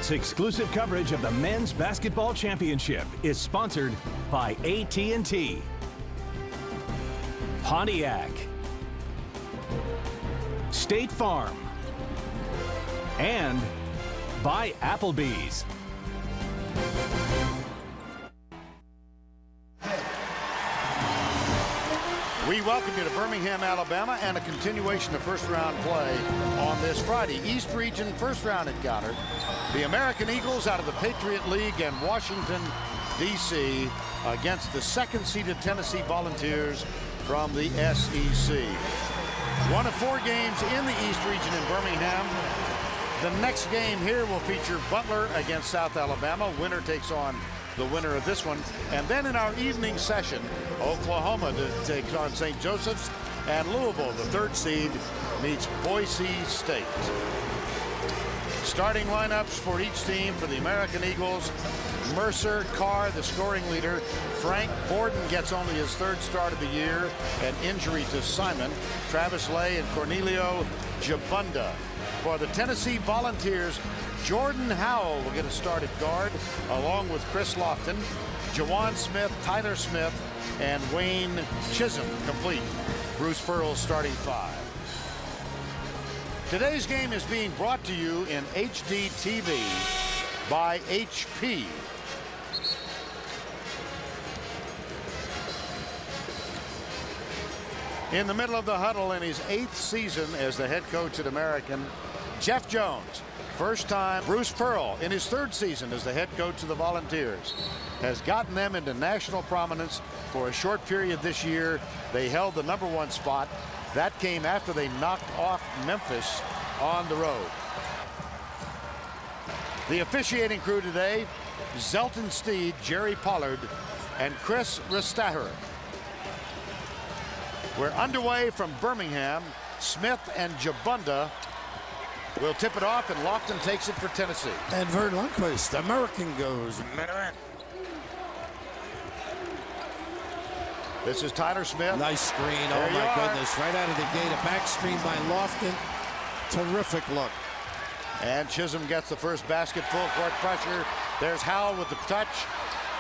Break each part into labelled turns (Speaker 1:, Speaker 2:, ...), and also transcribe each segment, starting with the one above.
Speaker 1: Tonight's exclusive coverage of the Men's Basketball Championship is sponsored by AT&T, Pontiac, State Farm, and by Applebee's.
Speaker 2: We welcome you to Birmingham, Alabama, and a continuation of first-round play on this Friday. East Region first-round encounter. The American Eagles out of the Patriot League and Washington, D.C. against the second-seeded Tennessee Volunteers from the SEC. One of 4 games in the East Region in Birmingham. The next game here will feature Butler against South Alabama. Winner takes on the winner of this one. And then in our evening session, Oklahoma takes on St. Joseph's, and Louisville, the 3rd seed, meets Boise State. Starting lineups for each team. For the American Eagles, Mercer, Carr, the scoring leader. Frank Borden gets only his 3rd start of the year, an injury to Simon. Travis Lay and Cornelio Jabunda. For the Tennessee Volunteers, Jordan Howell will get a start at guard, along with Chris Lofton, Jawan Smith, Tyler Smith, and Wayne Chisholm complete. Bruce Pearl starting 5. Today's game is being brought to you in HD TV by HP. In the middle of the huddle in his 8th season as the head coach at American, Jeff Jones. First time. Bruce Pearl, in his 3rd season as the head coach of the Volunteers, has gotten them into national prominence for a short period this year. They held the #1 spot. That came after they knocked off Memphis on the road. The officiating crew today, Zelton Steed, Jerry Pollard, and Chris Restaher. We're underway from Birmingham. Smith and Jabunda will tip it off, and Lofton takes it for Tennessee.
Speaker 3: And Vern Lundquist, American goes Minutemen.
Speaker 2: This is Tyler Smith.
Speaker 3: Nice screen. Oh my goodness. Right out of the gate. A back screen by Lofton. Terrific look.
Speaker 2: And Chisholm gets the first basket. Full court pressure. There's Howell with the touch.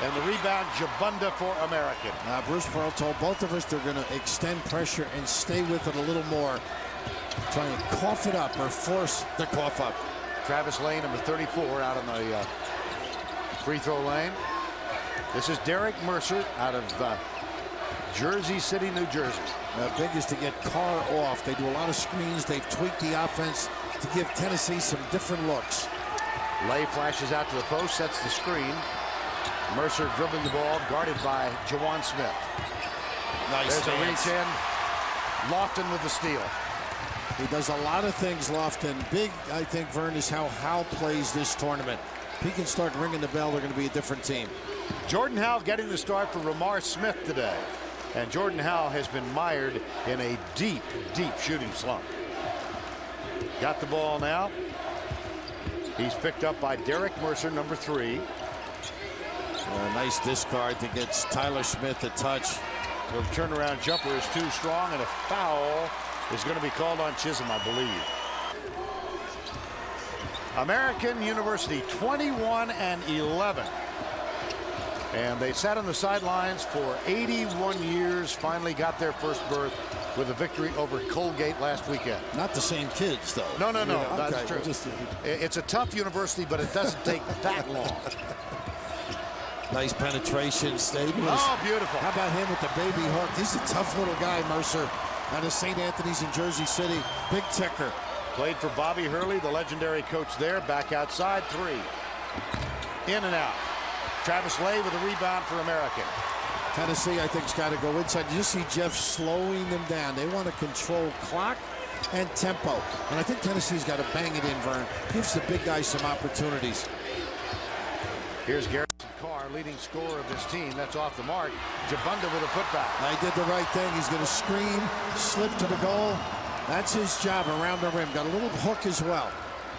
Speaker 2: And the rebound, Jabunda for American.
Speaker 3: Bruce Pearl told both of us they're going to extend pressure and stay with it a little more. Try and cough it up or force the cough up.
Speaker 2: Travis Lane, number 34, out on the free throw lane. This is Derek Mercer out of Jersey City, New Jersey.
Speaker 3: The big is to get Carr off. They do a lot of screens. They've tweaked the offense to give Tennessee some different looks.
Speaker 2: Lay flashes out to the post, sets the screen. Mercer dribbling the ball, guarded by Jawan Smith.
Speaker 3: Nice.
Speaker 2: There's a reach in. Lofton with the steal.
Speaker 3: He does a lot of things, Lofton. Big, I think, Vern, is how Howell plays this tournament. If he can start ringing the bell, they're going to be a different team.
Speaker 2: Jordan Howell getting the start for Ramar Smith today. And Jordan Howell has been mired in a deep, deep shooting slump. Got the ball now. He's picked up by Derek Mercer, number 3.
Speaker 3: A nice discard that gets Tyler Smith a touch.
Speaker 2: The turnaround jumper is too strong, and a foul is going to be called on Chisholm, I believe. American University 21-11. And they sat on the sidelines for 81 years, finally got their first berth with a victory over Colgate last weekend.
Speaker 3: Not the same kids, though.
Speaker 2: No,
Speaker 3: Okay,
Speaker 2: that's true. It's a tough university, but it doesn't take that long.
Speaker 3: Nice penetration, Stadium.
Speaker 2: Oh, beautiful.
Speaker 3: How about him with the baby hook? He's a tough little guy, Mercer, out of St. Anthony's in Jersey City. Big ticker.
Speaker 2: Played for Bobby Hurley, the legendary coach there. Back outside, 3. In and out. Travis Lay with a rebound for American.
Speaker 3: Tennessee, I think, has got to go inside. You see Jeff slowing them down. They want to control clock and tempo. And I think Tennessee's got to bang it in, Vern. Gives the big guys some opportunities.
Speaker 2: Here's Garrison Carr, leading scorer of this team. That's off the mark. Jabunda with a putback.
Speaker 3: I did the right thing. He's going to screen, slip to the goal. That's his job around the rim. Got a little hook as well.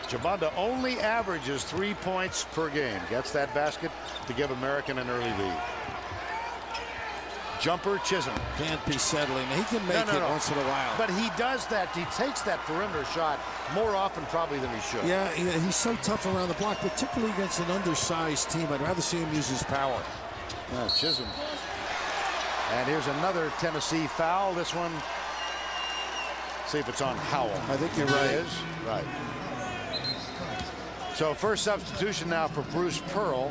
Speaker 2: Jabunda only averages 3 points per game. Gets that basket to give American an early lead. Jumper, Chisholm.
Speaker 3: Can't be settling. He can make it once in a while.
Speaker 2: But he does that. He takes that perimeter shot more often probably than he should.
Speaker 3: Yeah, he's so tough around the block, particularly against an undersized team. I'd rather see him use his power.
Speaker 2: Chisholm. And here's another Tennessee foul. This one, see if it's on Howell.
Speaker 3: I think you're right.
Speaker 2: It is. Right. So first substitution now for Bruce Pearl.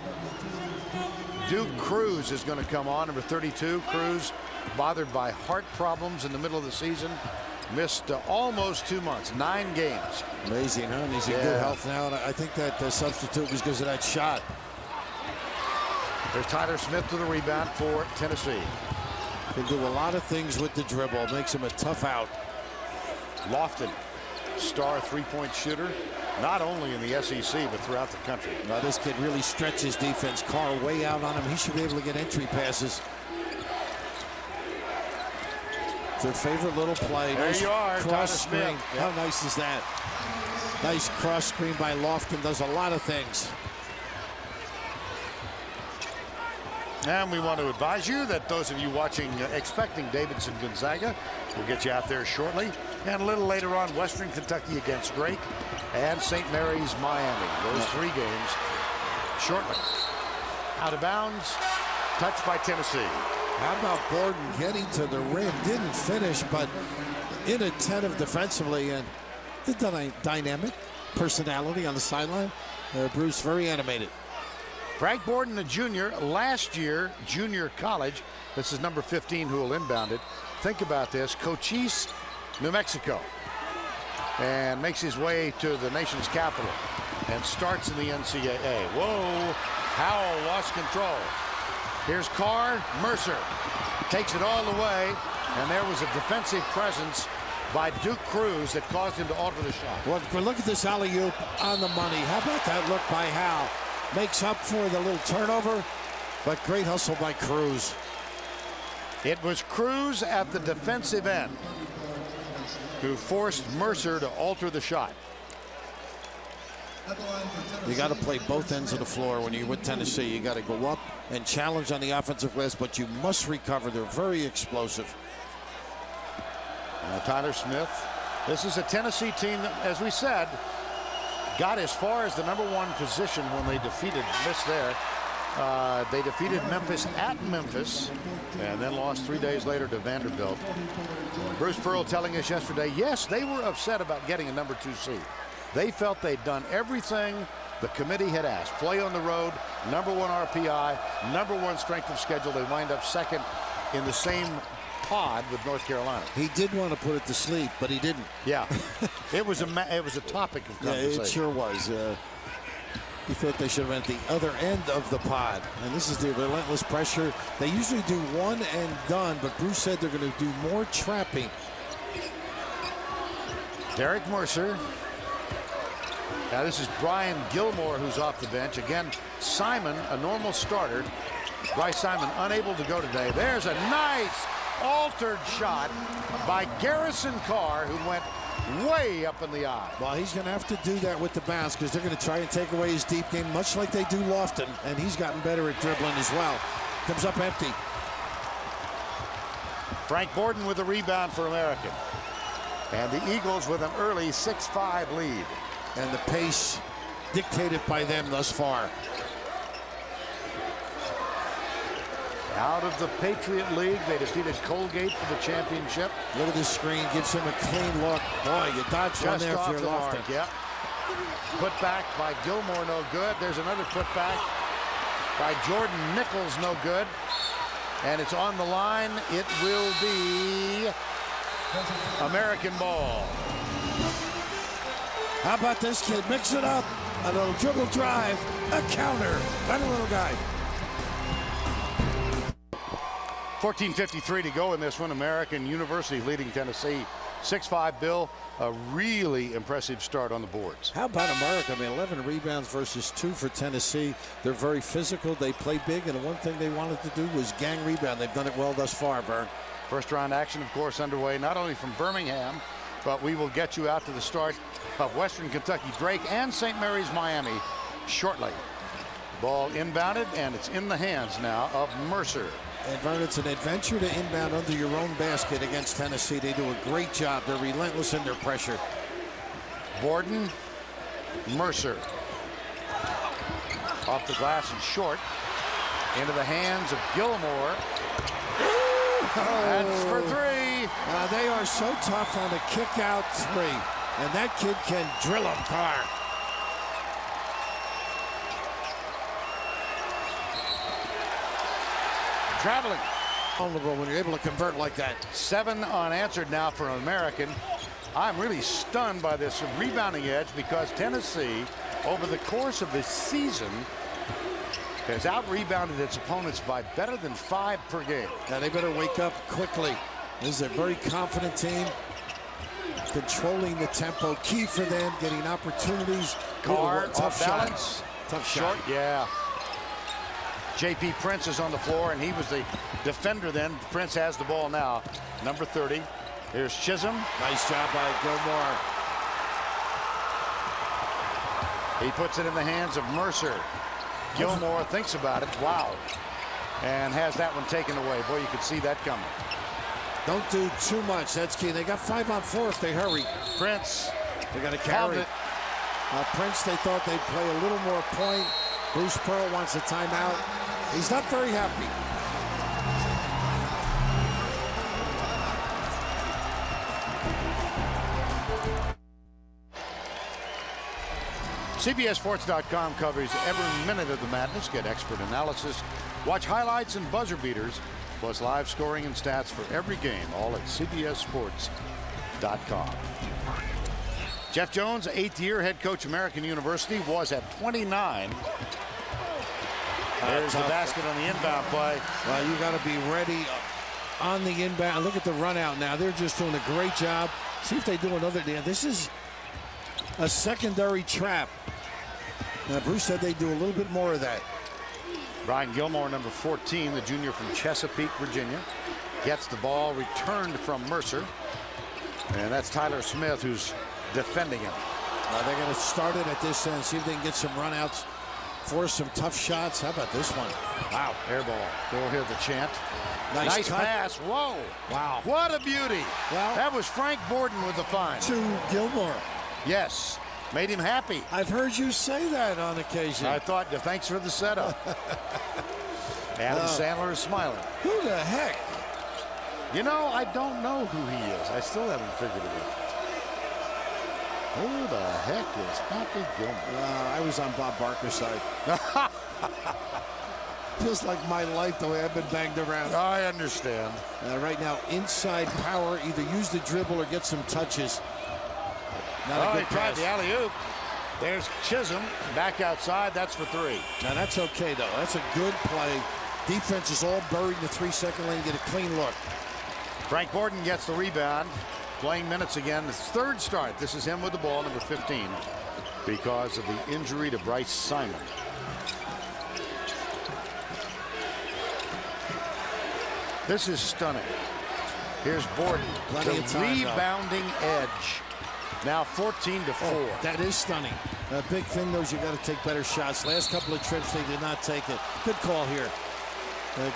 Speaker 2: Duke Cruz is going to come on, number 32. Cruz, bothered by heart problems in the middle of the season. Missed almost 2 months, 9 games.
Speaker 3: Amazing, huh? And he's in good health now, and I think that the substitute was because of that shot.
Speaker 2: There's Tyler Smith to the rebound for Tennessee.
Speaker 3: Can do a lot of things with the dribble. Makes him a tough out.
Speaker 2: Lofton, star three-point shooter, not only in the SEC, but throughout the country.
Speaker 3: Now, this kid really stretches defense. Carr way out on him. He should be able to get entry passes. Their favorite little play.
Speaker 2: There
Speaker 3: nice
Speaker 2: you are,
Speaker 3: cross screen.
Speaker 2: Yep.
Speaker 3: How nice is that? Nice cross screen by Lofton. Does a lot of things.
Speaker 2: And we want to advise you that those of you watching expecting Davidson Gonzaga, we'll get you out there shortly. And a little later on, Western Kentucky against Drake and St. Mary's Miami. Those 3 games shortly. Out of bounds, touched by Tennessee.
Speaker 3: How about Gordon getting to the rim? Didn't finish, but inattentive defensively, and the dynamic personality on the sideline. Bruce, very animated.
Speaker 2: Frank Borden, the junior, last year, junior college. This is number 15 who will inbound it. Think about this. Cochise, New Mexico. And makes his way to the nation's capital and starts in the NCAA. Whoa, Howell lost control. Here's Carr, Mercer takes it all the way, and there was a defensive presence by Duke Cruz that caused him to alter the shot.
Speaker 3: Well, look at this alley-oop on the money. How about that look by Howell? Makes up for the little turnover, but great hustle by Cruz.
Speaker 2: It was Cruz at the defensive end who forced Mercer to alter the shot.
Speaker 3: You got to play both ends of the floor when you're with Tennessee. You got to go up and challenge on the offensive glass, but you must recover. They're very explosive.
Speaker 2: Tyler Smith. This is a Tennessee team that, as we said, got as far as the #1 position when they defeated They defeated Memphis at Memphis and then lost 3 days later to Vanderbilt. Bruce Pearl telling us yesterday, yes, they were upset about getting a #2 seed. They felt they'd done everything the committee had asked. Play on the road, #1 RPI, #1 strength of schedule. They wind up second in the same pod with North Carolina.
Speaker 3: He did want to put it to sleep, but he didn't.
Speaker 2: Yeah, it was a topic of conversation.
Speaker 3: Yeah, it sure was. He thought they should have been at the other end of the pod. And this is the relentless pressure. They usually do one and done, but Bruce said they're going to do more trapping.
Speaker 2: Derek Mercer. Now this is Brian Gilmore who's off the bench. Again, Simon, a normal starter. Bryce Simon unable to go today. There's a nice altered shot by Garrison Carr, who went way up in the eye.
Speaker 3: Well, he's going to have to do that with the bounce because they're going to try and take away his deep game, much like they do Lofton, and he's gotten better at dribbling as well. Comes up empty.
Speaker 2: Frank Borden with the rebound for American. And the Eagles with an early 6-5 lead.
Speaker 3: And the pace dictated by them thus far.
Speaker 2: Out of the Patriot League, they defeated Colgate for the championship.
Speaker 3: Look at this screen, gives him a clean look. Boy, you dodged one there for your Lofton.
Speaker 2: Yeah. Put back by Gilmore, no good. There's another put back by Jordan Nichols, no good. And it's on the line. It will be American ball.
Speaker 3: How about this kid? Mix it up. A little dribble drive, a counter. That little guy.
Speaker 2: 14:53 to go in this one. American University leading Tennessee 6-5. Bill, a really impressive start on the boards.
Speaker 3: How about America? I mean, 11 rebounds versus 2 for Tennessee. They're very physical. They play big, and the one thing they wanted to do was gang rebound. They've done it well thus far, Vern.
Speaker 2: First round action, of course, underway not only from Birmingham, but we will get you out to the start of Western Kentucky Drake and St. Mary's Miami shortly. Ball inbounded, and it's in the hands now of Mercer.
Speaker 3: And Vern, it's an adventure to inbound under your own basket against Tennessee. They do a great job. They're relentless in their pressure.
Speaker 2: Borden, Mercer. Off the glass and short. Into the hands of Gilmore. That's for three.
Speaker 3: They are so tough on the kick-out three. And that kid can drill them, Carr.
Speaker 2: Traveling.
Speaker 3: Vulnerable when you're able to convert like that.
Speaker 2: 7 unanswered now for an American. I'm really stunned by this rebounding edge because Tennessee, over the course of the season, has out-rebounded its opponents by better than 5 per game.
Speaker 3: Now they better wake up quickly. This is a very confident team. Controlling the tempo, key for them, getting opportunities.
Speaker 2: Carr,
Speaker 3: tough
Speaker 2: off
Speaker 3: shot.
Speaker 2: balance.
Speaker 3: Tough
Speaker 2: Short,
Speaker 3: shot.
Speaker 2: yeah. J.P. Prince is on the floor, and he was the defender then. Prince has the ball now. Number 30. Here's Chisholm.
Speaker 3: Nice job by Gilmore.
Speaker 2: He puts it in the hands of Mercer. Gilmore thinks about it. Wow. And has that one taken away. Boy, you could see that coming.
Speaker 3: Don't do too much. That's key. They got 5 on 4 if they hurry.
Speaker 2: Prince.
Speaker 3: They got to carry. Prince, they thought they'd play a little more point. Bruce Pearl wants a timeout. He's not very happy.
Speaker 2: CBSSports.com covers every minute of the madness. Get expert analysis, watch highlights and buzzer beaters, plus live scoring and stats for every game, all at CBSSports.com. Jeff Jones, 8th year head coach, American University, was at 29. There's the basket on the inbound play.
Speaker 3: Well, you got to be ready on the inbound. Look at the run out now. They're just doing a great job. See if they do another. This is a secondary trap. Now, Bruce said they do a little bit more of that.
Speaker 2: Brian Gilmore, number 14, the junior from Chesapeake, Virginia, gets the ball returned from Mercer. And that's Tyler Smith who's defending him.
Speaker 3: They're going to start it at this end, see if they can get some runouts, force some tough shots. How about this one?
Speaker 2: Wow, air ball. They'll hear the chant. Nice pass. Whoa.
Speaker 3: Wow.
Speaker 2: What a beauty.
Speaker 3: Well,
Speaker 2: that was Frank Borden with the find.
Speaker 3: To Gilmore.
Speaker 2: Yes. Made him happy.
Speaker 3: I've heard you say that on occasion.
Speaker 2: I thought, thanks for the setup. Adam Sandler is smiling.
Speaker 3: Who the heck?
Speaker 2: You know, I don't know who he is. I still haven't figured it out. Who the heck is Happy Gilmore?
Speaker 3: I was on Bob Barker's side. Feels like my life the way I've been banged around.
Speaker 2: I understand.
Speaker 3: Right now, inside power, either use the dribble or get some touches. Not a good
Speaker 2: he tried
Speaker 3: pass.
Speaker 2: the alley-oop. There's Chisholm back outside. That's for 3.
Speaker 3: Now that's okay though. That's a good play. Defense is all buried in the 3-second lane. Get a clean look.
Speaker 2: Frank Borden gets the rebound. Playing minutes again. His 3rd start. This is him with the ball, number 15, because of the injury to Bryce Simon. This is stunning. Here's Borden.
Speaker 3: Plenty of time,
Speaker 2: rebounding edge. Now 14 to 4.
Speaker 3: Oh, that is stunning. A big thing though is you got to take better shots. Last couple of trips they did not take it. Good call here.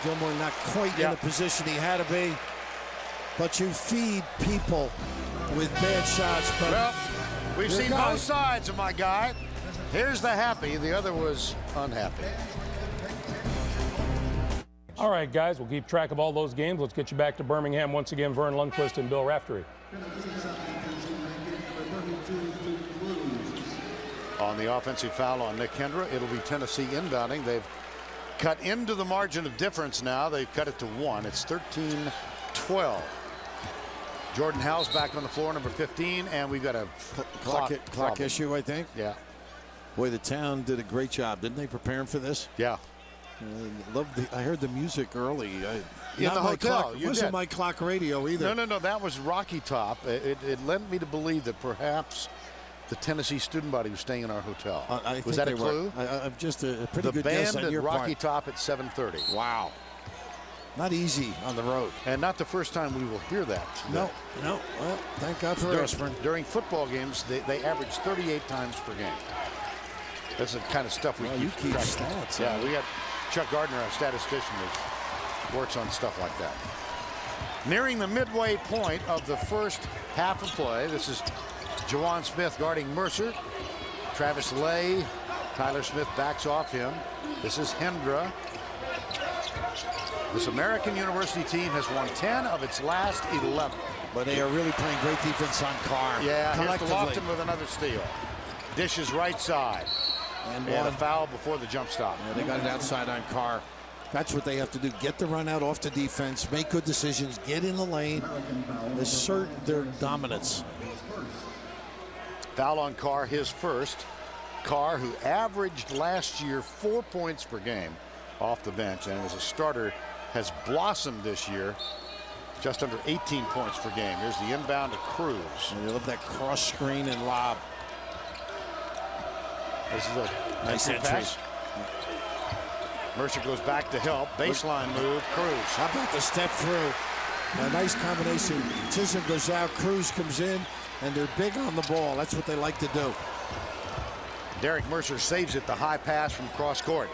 Speaker 3: Gilmore not quite in the position he had to be. But you feed people with bad shots. But
Speaker 2: well, we've seen both sides of my guy. Here's the happy. The other was unhappy.
Speaker 4: All right, guys, we'll keep track of all those games. Let's get you back to Birmingham once again. Vern Lundquist and Bill Raftery.
Speaker 2: On the offensive foul on Nick Kendra, it'll be Tennessee inbounding. They've cut into the margin of difference now. They've cut it to 1. It's 13-12. Jordan Howell's back on the floor, number 15, and we've got a
Speaker 3: clock issue, I think.
Speaker 2: Yeah.
Speaker 3: Boy, the town did a great job, didn't they, preparing for this?
Speaker 2: Yeah.
Speaker 3: I heard the music early.
Speaker 2: In the hotel.
Speaker 3: It wasn't my clock radio either.
Speaker 2: No. That was Rocky Top. It led me to believe that perhaps the Tennessee student body was staying in our hotel. Was that a clue?
Speaker 3: I'm just a pretty good guess on your
Speaker 2: part. The band at Rocky
Speaker 3: part.
Speaker 2: Top at 7:30.
Speaker 3: Wow. Not easy on the road.
Speaker 2: And not the first time we will hear that.
Speaker 3: No. Well, thank God for Aspirin.
Speaker 2: During football games, they average 38 times per game. This is the kind of stuff we
Speaker 3: keep
Speaker 2: track.
Speaker 3: stats.
Speaker 2: Yeah, we got Chuck Gardner, a statistician, that works on stuff like that. Nearing the midway point of the first half of play. This is Jawan Smith guarding Mercer. Travis Lay. Tyler Smith backs off him. This is Hendra. This American University team has won 10 of its last 11.
Speaker 3: But they are really playing great defense on Carr.
Speaker 2: Yeah, here's to Lofton with another steal. Dishes right side. And a foul before the jump stop.
Speaker 3: Yeah, they got it outside on Carr. That's what they have to do. Get the run out off the defense, make good decisions, get in the lane, assert their dominance.
Speaker 2: Foul on Carr, his first. Carr, who averaged last year 4 points per game off the bench, and as a starter has blossomed this year, just under 18 points per game. Here's the inbound to Cruz.
Speaker 3: And they love that cross screen and lob.
Speaker 2: This is a
Speaker 3: nice entry.
Speaker 2: Pass. Mercer goes back to help. Baseline move. Cruz.
Speaker 3: How about the step through? A nice combination. Chisholm goes out, Cruz comes in, and they're big on the ball. That's what they like to do.
Speaker 2: Derek Mercer saves it, the high pass from cross court.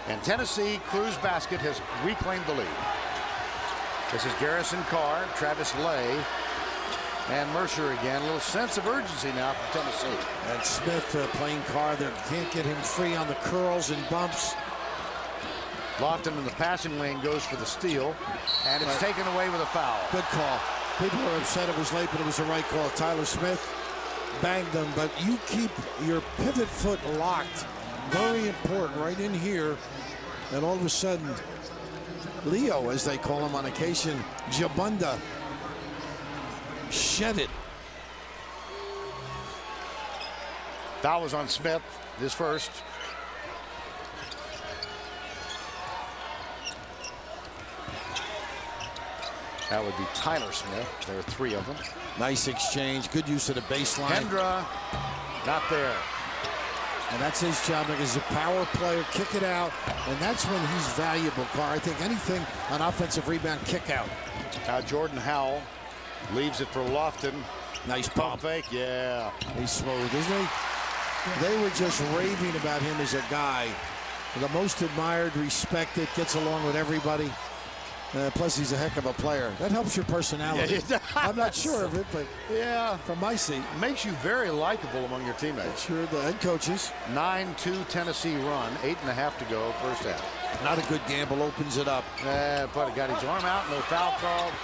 Speaker 2: And Tennessee, Cruz basket has reclaimed the lead. This is Garrison Carr, Travis Lay, and Mercer again. A little sense of urgency now from Tennessee.
Speaker 3: And Smith playing Carr. They can't get him free on the curls and bumps.
Speaker 2: Lofton in the passing lane goes for the steal, and it's taken away with a foul.
Speaker 3: Good call. People are upset it was late, but it was the right call. Tyler Smith banged them, but you keep your pivot foot locked. Very important right in here. And all of a sudden, Leo, as they call him on occasion, Jabunda, shed it.
Speaker 2: Foul was on Smith, his first. That would be Tyler Smith. There are three of them.
Speaker 3: Nice exchange. Good use of the baseline.
Speaker 2: Hendra, not there.
Speaker 3: And that's his job. Like he's a power player. Kick it out. And that's when he's valuable, Carr. I think anything on offensive rebound, kick out.
Speaker 2: Now Jordan Howell leaves it for Lofton.
Speaker 3: Nice pump
Speaker 2: fake. Yeah.
Speaker 3: He's smooth, isn't he? They were just raving about him as a guy. The most admired, respected, gets along with everybody. Plus, he's a heck of a player. That helps your personality.
Speaker 2: Yeah,
Speaker 3: I'm not sure of it, but
Speaker 2: yeah,
Speaker 3: from my seat.
Speaker 2: Makes you very likable among your teammates.
Speaker 3: Sure, the head coaches.
Speaker 2: 9-2 Tennessee run, 8.5 to go, first half.
Speaker 3: Not a good gamble, opens it up.
Speaker 2: But he got his arm out, no foul called.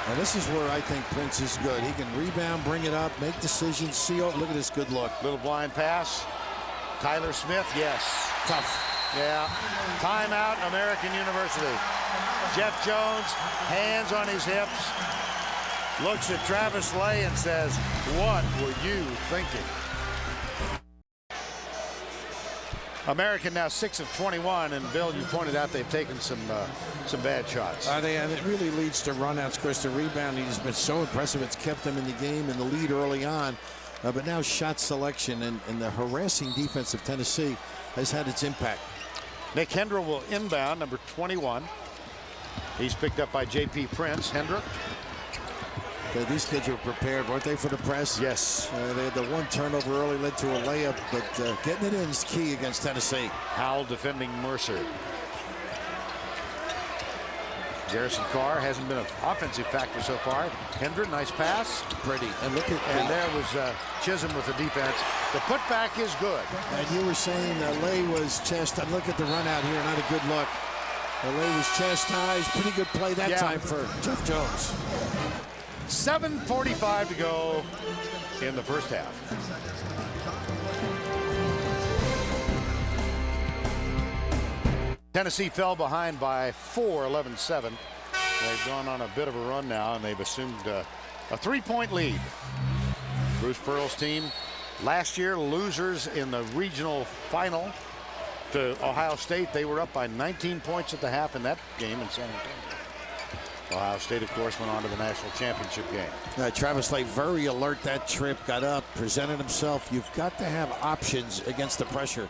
Speaker 3: And this is where I think Prince is good. He can rebound, bring it up, make decisions, see. Oh, look at this good look.
Speaker 2: Little blind pass. Tyler Smith, yes.
Speaker 3: Tough.
Speaker 2: Yeah. Timeout, American University. Jeff Jones, hands on his hips, looks at Travis Lay and says, "What were you thinking?" American now 6 of 21, and Bill, you pointed out they've taken some bad shots.
Speaker 3: And it really leads to runouts. Chris, the rebounding has been so impressive. It's kept them in the game and the lead early on. But now shot selection and the harassing defense of Tennessee has had its impact.
Speaker 2: Nick Hendra will inbound, number 21. He's picked up by J.P. Prince. Hendra.
Speaker 3: Okay, these kids were prepared, weren't they, for the press?
Speaker 2: Yes.
Speaker 3: They had the one turnover early, led to a layup, but getting it in is key against Tennessee.
Speaker 2: Howell defending Mercer. Garrison Carr hasn't been an offensive factor so far. Hendra, nice pass.
Speaker 3: Pretty. And look at
Speaker 2: and there was Chisholm with the defense. The putback is good.
Speaker 3: And you were saying Lay was chastised. Look at the run out here, not a good look. Lay was chastised. Pretty good play that time for Jeff Jones.
Speaker 2: 7:45 to go in the first half. Tennessee fell behind by 4, 11-7. They've gone on a bit of a run now, and they've assumed a 3-point lead. Bruce Pearl's team last year losers in the regional final to Ohio State. They were up by 19 points at the half in that game in San Antonio. Ohio State, of course, went on to the national championship game.
Speaker 3: Travis Lay, very alert that trip, got up, presented himself. You've got to have options against the pressure.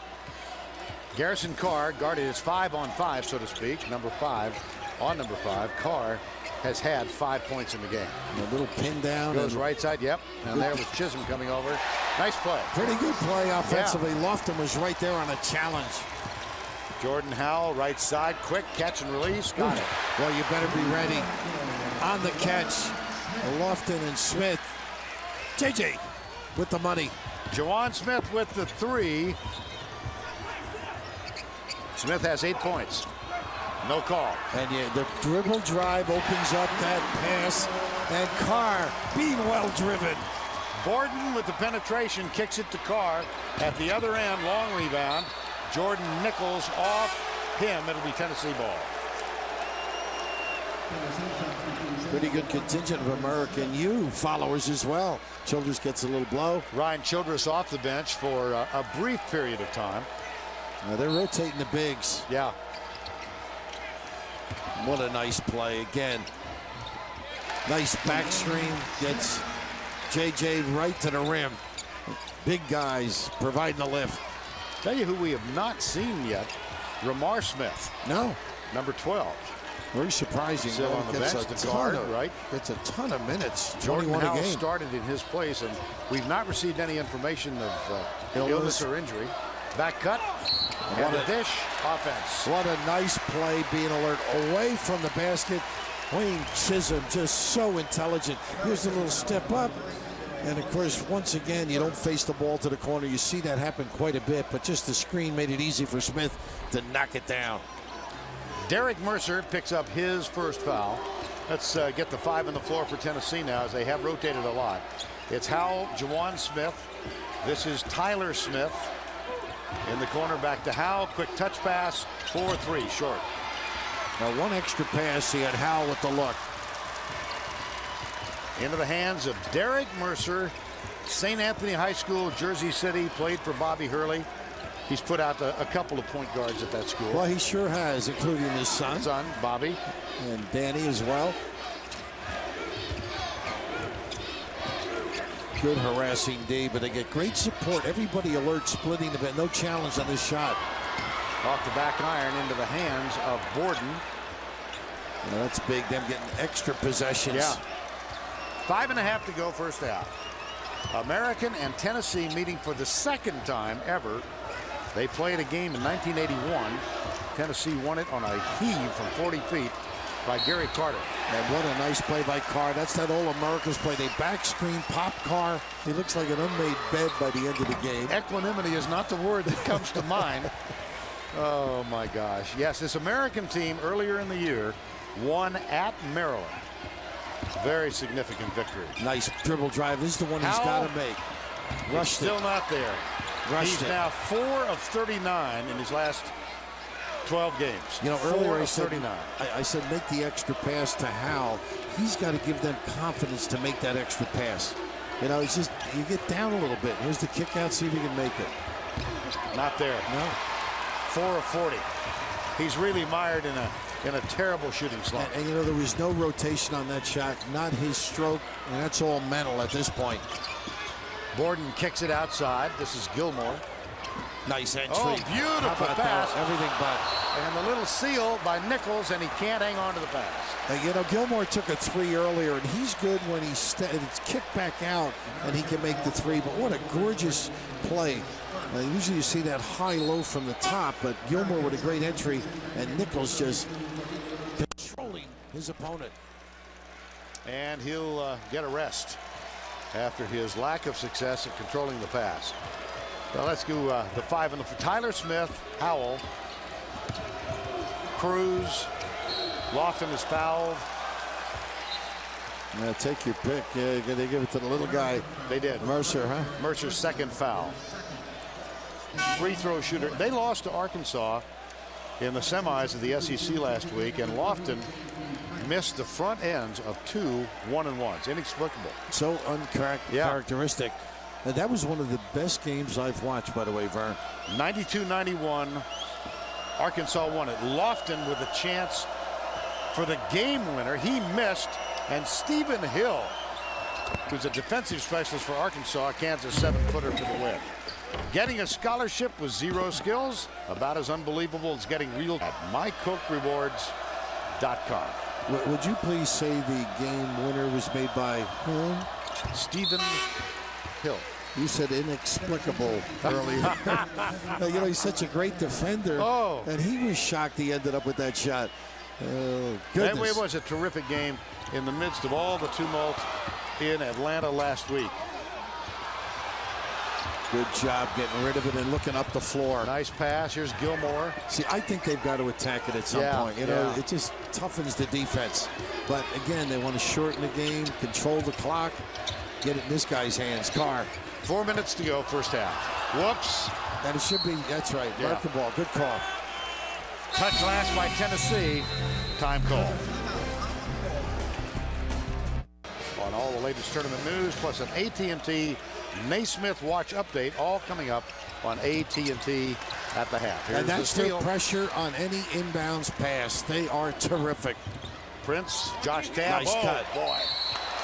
Speaker 2: Garrison Carr guarded his 5-on-5, so to speak. Number 5 on number 5. Carr has had 5 points in the game.
Speaker 3: A little pin down.
Speaker 2: Goes right side, yep. And there was Chisholm coming over. Nice play.
Speaker 3: Pretty good play offensively. Yeah. Lofton was right there on a challenge.
Speaker 2: Jordan Howell, right side, quick catch and release. Got it.
Speaker 3: Well, you better be ready. On the catch, Lofton and Smith. JJ with the money.
Speaker 2: Jawan Smith with the 3. Smith has 8 points. No call.
Speaker 3: And the dribble drive opens up that pass. And Carr being well driven.
Speaker 2: Borden with the penetration, kicks it to Carr. At the other end, long rebound. Jordan Nichols off him. It'll be Tennessee ball.
Speaker 3: Pretty good contingent of American U followers as well. Childress gets a little blow.
Speaker 2: Ryan Childress off the bench for a brief period of time.
Speaker 3: Now they're rotating the bigs.
Speaker 2: Yeah.
Speaker 3: What a nice play again. Nice back screen. Gets JJ right to the rim. Big guys providing the lift.
Speaker 2: Tell you who we have not seen yet, Ramar Smith.
Speaker 3: No.
Speaker 2: Number 12.
Speaker 3: Very surprising.
Speaker 2: Still on the bench, the guard, right?
Speaker 3: It's a ton of minutes.
Speaker 2: Jordan Howell
Speaker 3: a game.
Speaker 2: started in his place, and we've not received any information of illness or injury. Back cut. And a dish. Offense.
Speaker 3: What a nice play, being alert away from the basket. Wayne Chisholm just so intelligent. Here's a little step up. And of course, once again, you don't face the ball to the corner. You see that happen quite a bit, but just the screen made it easy for Smith to knock it down.
Speaker 2: Derek Mercer picks up his first foul. Let's get the 5 on the floor for Tennessee now, as they have rotated a lot. It's Howell, Jawan Smith. This is Tyler Smith. In the corner, back to Howell. Quick touch pass, 4-3, short.
Speaker 3: Now one extra pass, he had Howell with the look.
Speaker 2: Into the hands of Derek Mercer. St. Anthony High School, Jersey City, played for Bobby Hurley. He's put out a couple of point guards at that school.
Speaker 3: Well, he sure has, including his son.
Speaker 2: Bobby.
Speaker 3: And Danny as well. Good harassing D, but they get great support. Everybody alert, splitting the bit. No challenge on this shot.
Speaker 2: Off the back iron into the hands of Borden.
Speaker 3: Well, that's big, them getting extra possessions.
Speaker 2: Yeah. 5.5 to go first half. American and Tennessee meeting for the second time ever. They played a game in 1981. Tennessee won it on a heave from 40 feet by Gary Carter.
Speaker 3: And what a nice play by Carr. That's that old Americans play. They back screen, pop Carr. He looks like an unmade bed by the end of the game.
Speaker 2: Equanimity is not the word that comes to mind. Oh my gosh. Yes, this American team earlier in the year won at Maryland. Very significant victory.
Speaker 3: Nice dribble drive. This is the one he's got to make. Rushed
Speaker 2: still not there. He's now 4 of 39 in his last 12 games.
Speaker 3: You know, earlier I said,
Speaker 2: 39.
Speaker 3: I said make the extra pass to Howell. He's got to give them confidence to make that extra pass. You know, it's just, you get down a little bit. Here's the kick out, see if he can make it.
Speaker 2: Not there.
Speaker 3: No.
Speaker 2: 4 of 40. He's really mired in a terrible shooting slump.
Speaker 3: And you know, there was no rotation on that shot. Not his stroke. And that's all mental at this point.
Speaker 2: Borden kicks it outside. This is Gilmore.
Speaker 3: Nice entry.
Speaker 2: Oh, beautiful pass.
Speaker 3: Everything but.
Speaker 2: And the little seal by Nichols, and he can't hang on to the pass.
Speaker 3: You know, Gilmore took a 3 earlier, and he's good when it's kicked back out, and he can make the 3. But what a gorgeous play. Usually you see that high-low from the top, but Gilmore with a great entry, and Nichols just controlling his opponent.
Speaker 2: And he'll get a rest after his lack of success at controlling the pass. Well, let's go the 5 and the Tyler Smith, Howell, Cruz, Lofton is fouled.
Speaker 3: Yeah, take your pick. Yeah, they give it to the little guy.
Speaker 2: They did.
Speaker 3: Mercer, huh?
Speaker 2: Mercer's second foul. Free throw shooter. They lost to Arkansas in the semis of the SEC last week, and Lofton missed the front ends of 2 1-and-1s. Inexplicable.
Speaker 3: So uncharacteristic. And that was one of the best games I've watched, by the way, Vern.
Speaker 2: 92-91. Arkansas won it. Lofton with a chance for the game winner. He missed, and Stephen Hill, who's a defensive specialist for Arkansas, Kansas 7-footer for the win. Getting a scholarship with 0 skills, about as unbelievable as getting real at mycokerewards.com.
Speaker 3: Would you please say the game winner was made by whom?
Speaker 2: Stephen Hill.
Speaker 3: You said inexplicable earlier. You know, he's such a great defender.
Speaker 2: Oh.
Speaker 3: And he was shocked he ended up with that shot. Oh, goodness.
Speaker 2: That was a terrific game in the midst of all the tumult in Atlanta last week.
Speaker 3: Good job getting rid of it and looking up the floor.
Speaker 2: Nice pass. Here's Gilmore.
Speaker 3: See, I think they've got to attack it at some point. You know, it just toughens the defense. But again, they want to shorten the game, control the clock, get it in this guy's hands. Carr.
Speaker 2: 4 minutes to go, first half. Whoops.
Speaker 3: And it should be, that's right, mark the ball. Good call.
Speaker 2: Touch last by Tennessee. Time call. On all the latest tournament news, plus an AT&T Naismith watch update, all coming up on AT&T at the half. Here's
Speaker 3: and that's
Speaker 2: the
Speaker 3: their pressure on any inbounds pass. They are terrific.
Speaker 2: Prince, Josh Tabb.
Speaker 3: Nice cut.
Speaker 2: Boy.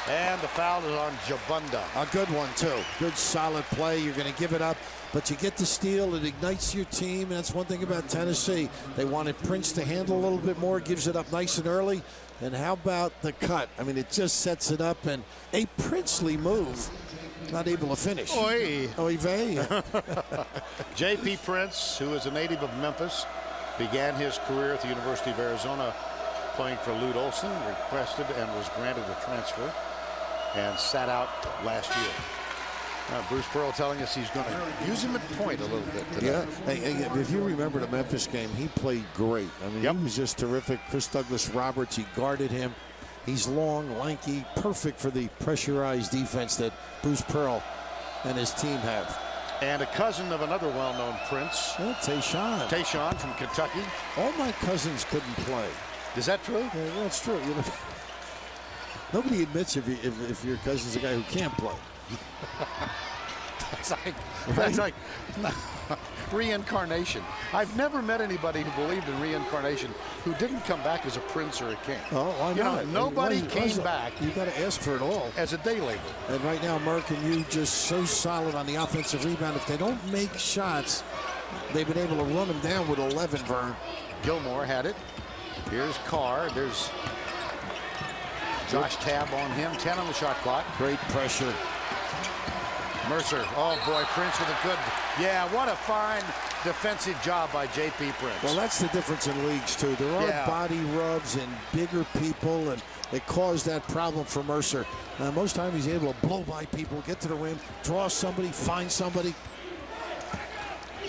Speaker 2: And the foul is on Jabunda.
Speaker 3: A good one, too. Good, solid play. You're going to give it up, but you get the steal. It ignites your team. And that's one thing about Tennessee. They wanted Prince to handle a little bit more, gives it up nice and early. And how about the cut? I mean, it just sets it up, and a princely move. Not able to finish.
Speaker 2: Oy.
Speaker 3: Oy vey.
Speaker 2: J.P. Prince, who is a native of Memphis, began his career at the University of Arizona playing for Lute Olson, requested and was granted a transfer, and sat out last year. Bruce Pearl telling us he's going to use him at point a little bit today.
Speaker 3: Yeah, hey, if you remember the Memphis game, he played great. I mean, he was just terrific. Chris Douglas Roberts, he guarded him. He's long, lanky, perfect for the pressurized defense that Bruce Pearl and his team have.
Speaker 2: And a cousin of another well-known Prince.
Speaker 3: Well, Tayshaun.
Speaker 2: Tayshaun from Kentucky.
Speaker 3: All my cousins couldn't play.
Speaker 2: Is that true?
Speaker 3: Yeah, well, it's true. You know, nobody admits if your cousin's a guy who can't play.
Speaker 2: That's like reincarnation. I've never met anybody who believed in reincarnation who didn't come back as a prince or a king.
Speaker 3: Oh, why not?
Speaker 2: Nobody came back.
Speaker 3: You got to ask for it all.
Speaker 2: As a day laborer.
Speaker 3: And right now, Merck and you just so solid on the offensive rebound. If they don't make shots, they've been able to run them down with 11, Vern.
Speaker 2: Gilmore had it. Here's Carr. There's Josh Tabb on him. 10 on the shot clock.
Speaker 3: Great pressure.
Speaker 2: Mercer. Oh, boy. Prince with a good. Yeah, what a fine defensive job by J.P. Prince.
Speaker 3: Well, that's the difference in leagues, too. There are body rubs and bigger people, and it caused that problem for Mercer. Most times he's able to blow by people, get to the rim, draw somebody, find somebody.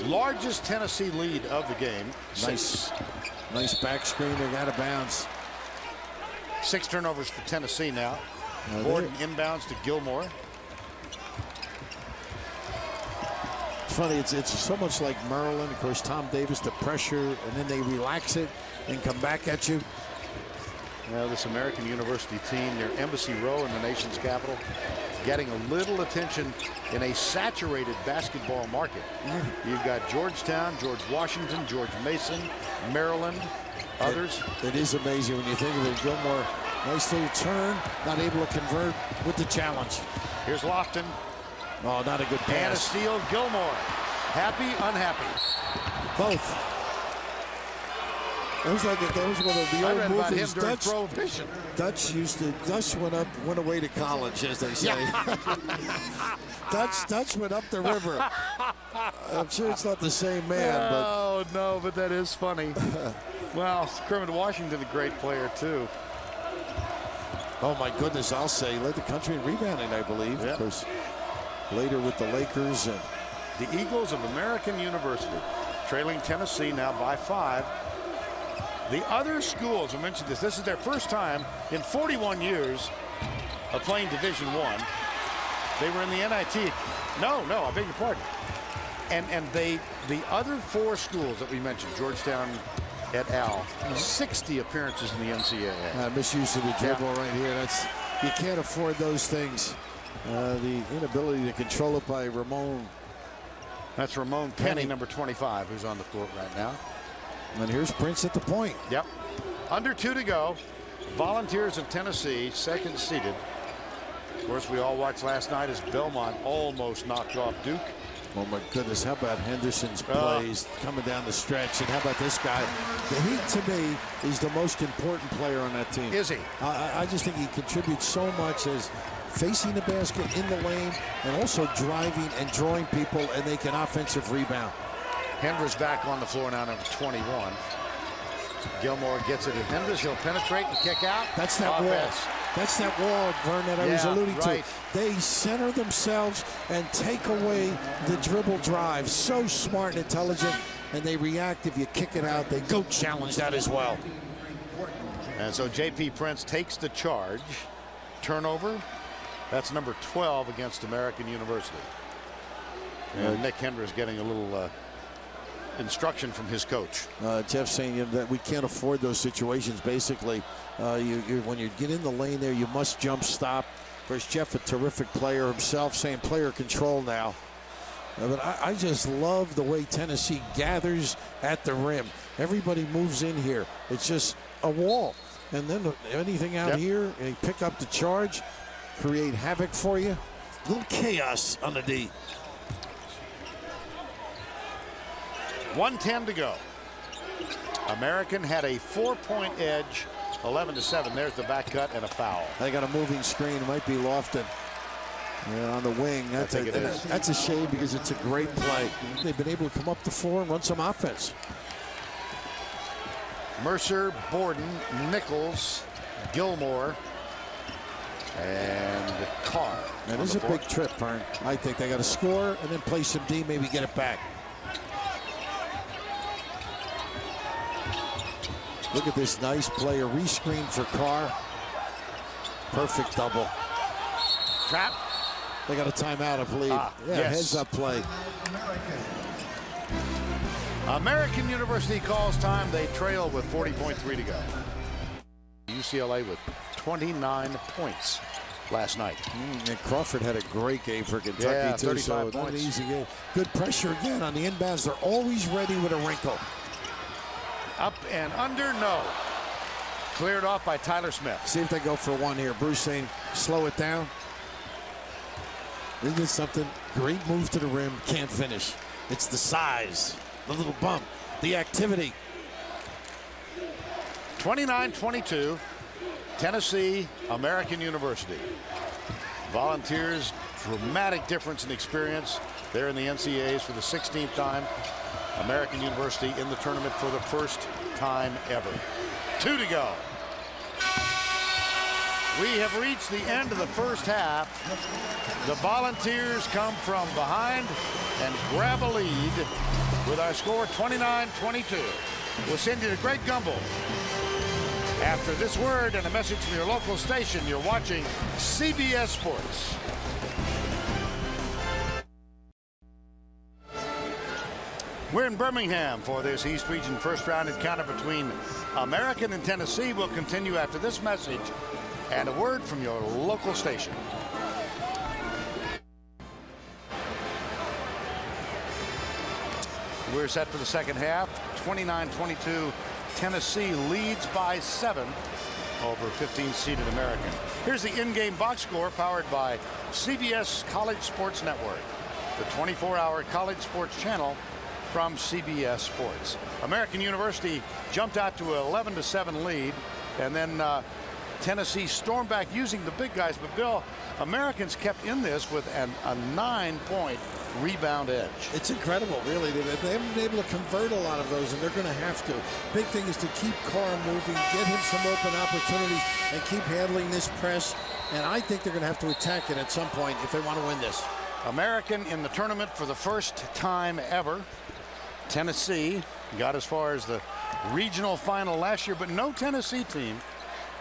Speaker 2: Largest Tennessee lead of the game.
Speaker 3: Nice back screener, out of bounds.
Speaker 2: 6 turnovers for Tennessee now. Gordon inbounds to Gilmore.
Speaker 3: It's funny, it's so much like Maryland. Of course, Tom Davis, the pressure, and then they relax it and come back at you.
Speaker 2: Well, this American University team near Embassy Row in the nation's capital, getting a little attention in a saturated basketball market. You've got Georgetown, George Washington, George Mason, Maryland, others.
Speaker 3: It is amazing when you think of it. Gilmore, nice little turn, not able to convert with the challenge.
Speaker 2: Here's Lofton.
Speaker 3: Oh, not a good pass.
Speaker 2: And a steal, Gilmore. Happy, unhappy.
Speaker 3: Both. That was one of the old
Speaker 2: read about him
Speaker 3: movies.
Speaker 2: during Prohibition.
Speaker 3: Dutch went away to college, as they say. Dutch went up the river. I'm sure it's not the same man.
Speaker 2: Oh, no, but that is funny. Well, Kermit Washington, a great player, too.
Speaker 3: Oh, my goodness, I'll say. Led the country in rebounding, I believe.
Speaker 2: Yep.
Speaker 3: Of course, later with the Lakers. And
Speaker 2: the Eagles of American University, trailing Tennessee now by 5. The other schools, I mentioned this is their first time in 41 years of playing Division I. They were in the NIT. No, I beg your pardon. And the other 4 schools that we mentioned, Georgetown et al., 60 appearances in the NCAA.
Speaker 3: Misuse of the dribble right here. You can't afford those things. The inability to control it by Ramon.
Speaker 2: That's Ramon Penny, number 25, who's on the court right now.
Speaker 3: And here's Prince at the point.
Speaker 2: Yep. Under 2 to go. Volunteers of Tennessee, second seeded. Of course, we all watched last night as Belmont almost knocked off Duke.
Speaker 3: Oh, my goodness. How about Henderson's plays coming down the stretch? And how about this guy? He, to me, is the most important player on that team.
Speaker 2: Is he?
Speaker 3: I just think he contributes so much as facing the basket in the lane and also driving and drawing people, and they can offensive rebound.
Speaker 2: Hendricks back on the floor now, number 21. Gilmore gets it to Hendricks. He'll penetrate and kick out.
Speaker 3: That's that
Speaker 2: offense.
Speaker 3: wall. That's that wall, Vern, that I was alluding
Speaker 2: right.
Speaker 3: to. They center themselves and take away the dribble drive. So smart and intelligent, and they react if you kick it out. They go challenge that as well.
Speaker 2: And so J.P. Prince takes the charge. Turnover. That's number 12 against American University. And Nick Hendricks getting a little instruction from his coach.
Speaker 3: Jeff saying that we can't afford those situations. Basically, when you get in the lane there, you must jump stop. Of course, Jeff, a terrific player himself, saying player control now. But I just love the way Tennessee gathers at the rim. Everybody moves in here. It's just a wall. And then anything out here, and you pick up the charge, create havoc for you. A little chaos on the D.
Speaker 2: 1:10 to go. American had a 4-point edge, 11-7. There's the back cut and a foul.
Speaker 3: They got a moving screen. It might be Lofton. Yeah, on the wing. That's a shame because it's a great play. They've been able to come up the floor and run some offense.
Speaker 2: Mercer, Borden, Nichols, Gilmore, and Carr.
Speaker 3: That is a big trip, Vern. I think they got to score and then play some D, maybe get it back. Look at this nice play, a rescreen for Carr. Perfect double.
Speaker 2: Trap.
Speaker 3: They got a timeout, I believe. Heads up play.
Speaker 2: American University calls time. They trail with 40.3 to go. UCLA with 29 points last night.
Speaker 3: And Crawford had a great game for Kentucky, too.
Speaker 2: 35
Speaker 3: so
Speaker 2: points.
Speaker 3: not an easy game. Good pressure again on the inbounds. They're always ready with a wrinkle.
Speaker 2: Up and under, no. Cleared off by Tyler Smith.
Speaker 3: See if they go for one here. Bruce saying, slow it down. Isn't it something? Great move to the rim, can't finish. It's the size, the little bump, the activity.
Speaker 2: 29-22, Tennessee, American University. Volunteers, dramatic difference in experience. They're in the NCAAs for the 16th time. American University in the tournament for the first time ever. 2 to go. We have reached the end of the first half. The Volunteers come from behind and grab a lead with our score 29-22. We'll send you to Greg Gumbel. After this word and a message from your local station, you're watching CBS Sports. We're in Birmingham for this East Region first round encounter between American and Tennessee. We'll continue after this message and a word from your local station. We're set for the second half. 29-22. Tennessee leads by 7 over 15-seeded American. Here's the in-game box score powered by CBS College Sports Network, the 24-hour college sports channel from CBS Sports. American University jumped out to an 11-7 lead, and then Tennessee stormed back using the big guys. But Bill, Americans kept in this with a 9-point rebound edge.
Speaker 3: It's incredible, really. They haven't been able to convert a lot of those, and they're going to have to. Big thing is to keep Carr moving, get him some open opportunities, and keep handling this press. And I think they're going to have to attack it at some point if they want to win this.
Speaker 2: American in the tournament for the first time ever. Tennessee got as far as the regional final last year, but no Tennessee team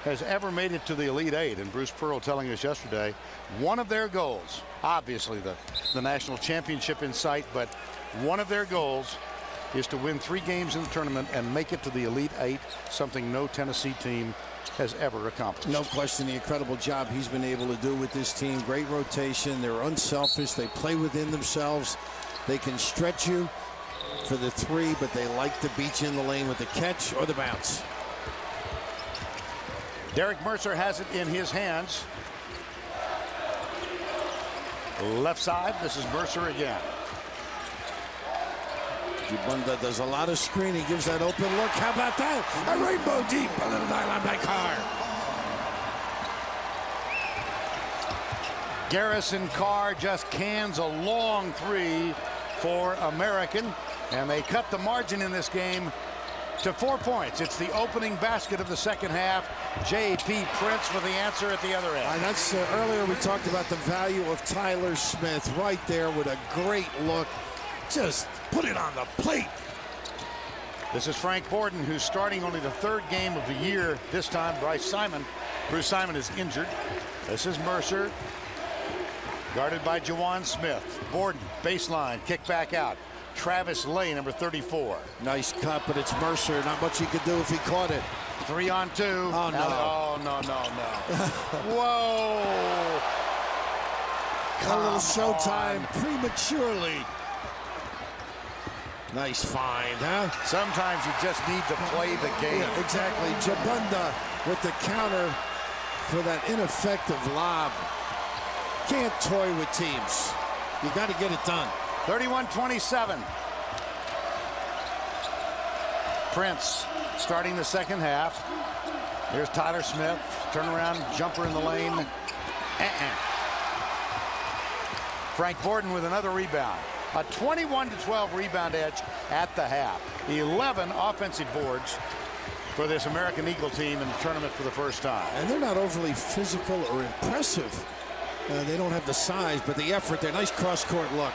Speaker 2: has ever made it to the Elite Eight. And Bruce Pearl telling us yesterday, one of their goals, obviously the national championship in sight, but one of their goals is to win 3 games in the tournament and make it to the Elite Eight, something no Tennessee team has ever accomplished.
Speaker 3: No question, the incredible job he's been able to do with this team. Great rotation. They're unselfish. They play within themselves. They can stretch you for the 3, but they like to beat you in the lane with the catch or the bounce.
Speaker 2: Derek Mercer has it in his hands. Left side, this is Mercer again.
Speaker 3: Jubunda does a lot of screening, gives that open look. How about that? A rainbow deep, a little nylon by Carr.
Speaker 2: Garrison Carr just cans a long three for American, and they cut the margin in this game to 4 points. It's the opening basket of the second half. J.P. Prince with the answer at the other end.
Speaker 3: And that's earlier we talked about the value of Tyler Smith right there with a great look. Just put it on the plate.
Speaker 2: This is Frank Borden, who's starting only the third game of the year. This time, Bruce Simon is injured. This is Mercer, guarded by Jawan Smith. Borden, baseline, kick back out. Travis Lay, number 34.
Speaker 3: Nice cut, but it's Mercer. Not much he could do if he caught it.
Speaker 2: 3 on 2.
Speaker 3: Oh, no.
Speaker 2: Oh, no. Whoa.
Speaker 3: A little showtime prematurely. Nice find, huh?
Speaker 2: Sometimes you just need to play the game.
Speaker 3: Yeah, exactly. Jabunda with the counter for that ineffective lob. Can't toy with teams. You got to get it done.
Speaker 2: 31-27. Prince starting the second half. Here's Tyler Smith. Turnaround jumper in the lane. Frank Borden with another rebound. A 21-12 rebound edge at the half. 11 offensive boards for this American Eagle team in the tournament for the first time.
Speaker 3: And they're not overly physical or impressive. They don't have the size, but the effort, their nice cross-court look.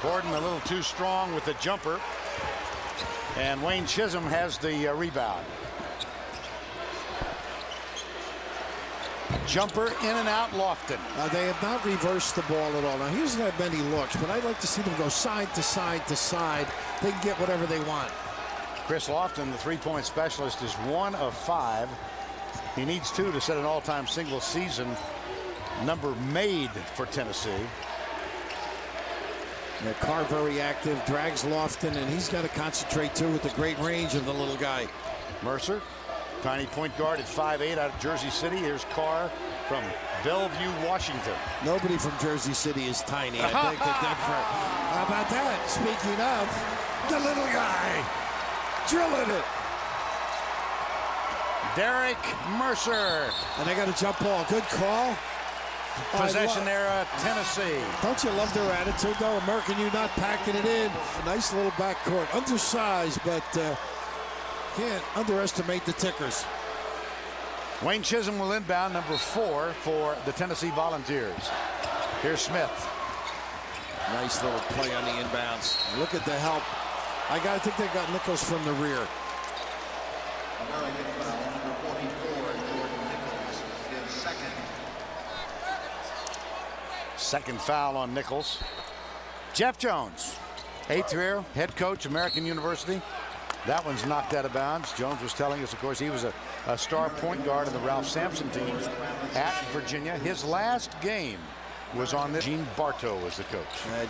Speaker 2: Borden a little too strong with the jumper. And Wayne Chisholm has the rebound. Jumper in and out, Lofton.
Speaker 3: They have not reversed the ball at all. Now, he hasn't had many looks, but I'd like to see them go side to side to side. They can get whatever they want.
Speaker 2: Chris Lofton, the three-point specialist, is 1 of 5. He needs 2 to set an all-time single season number made for Tennessee.
Speaker 3: Carr very active, drags Lofton, and he's got to concentrate too with the great range of the little guy.
Speaker 2: Mercer, tiny point guard at 5'8" out of Jersey City. Here's Carr from Bellevue, Washington.
Speaker 3: Nobody from Jersey City is tiny. I beg to differ. How about that? Speaking of, the little guy drilling it.
Speaker 2: Derek Mercer.
Speaker 3: And they got a jump ball. Good call.
Speaker 2: Possession era, Tennessee.
Speaker 3: Don't you love their attitude, though? American U not packing it in. A nice little backcourt. Undersized, but can't underestimate the tickers.
Speaker 2: Wayne Chisholm will inbound, number 4 for the Tennessee Volunteers. Here's Smith.
Speaker 3: Nice little play on the inbounds. Look at the help. I think they got Nichols from the rear.
Speaker 2: Second foul on Nichols. Jeff Jones, 8th year, head coach, American University. That one's knocked out of bounds. Jones was telling us, of course, he was a star point guard of the Ralph Sampson teams at Virginia. His last game was on this. Gene Bartow was the coach.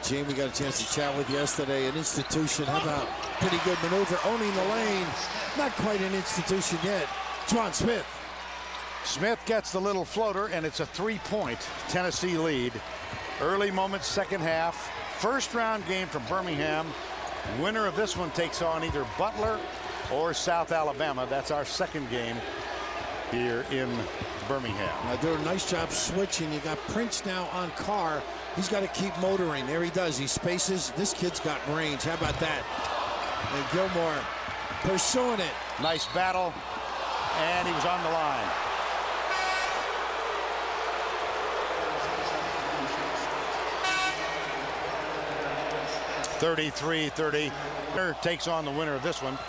Speaker 3: Gene, we got a chance to chat with yesterday. An institution. How about pretty good maneuver, owning the lane. Not quite an institution yet. Juwan Smith.
Speaker 2: Smith gets the little floater, and it's a 3-point Tennessee lead. Early moments, second half. First round game from Birmingham. Winner of this one takes on either Butler or South Alabama. That's our second game here in Birmingham.
Speaker 3: Doing a nice job switching. You got Prince now on Carr. He's got to keep motoring. There he does. He spaces. This kid's got range. How about that? And Gilmore pursuing it.
Speaker 2: Nice battle. And he was on the line. (33-30). Takes on the winner of this one.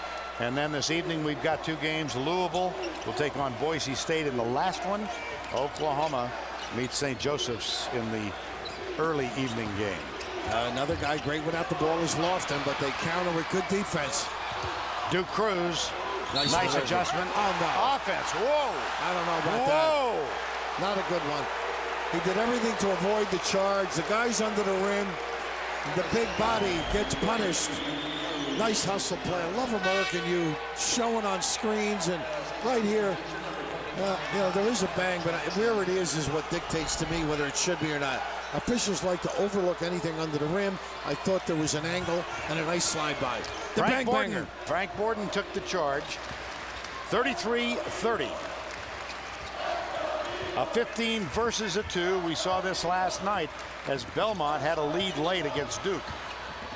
Speaker 2: And then this evening we've got 2 games. Louisville will take on Boise State in the last one. Oklahoma meets St. Joseph's in the early evening game.
Speaker 3: Another guy great without the ball is Lofton, but they counter with good defense.
Speaker 2: Duke Cruz. Nice adjustment.
Speaker 3: Oh, no.
Speaker 2: Offense. Whoa.
Speaker 3: I don't know about that. Not a good one. He did everything to avoid the charge. The guy's under the rim. The big body gets punished. Nice hustle play. I love American U showing on screens, and right here, you know, there is a bang, but where it is what dictates to me whether it should be or not. Officials like to overlook anything under the rim. I thought there was an angle and a nice slide by. The
Speaker 2: Frank
Speaker 3: bang banger.
Speaker 2: Frank Borden took the charge. 33-30. A 15 versus a 2. We saw this last night as Belmont had a lead late against Duke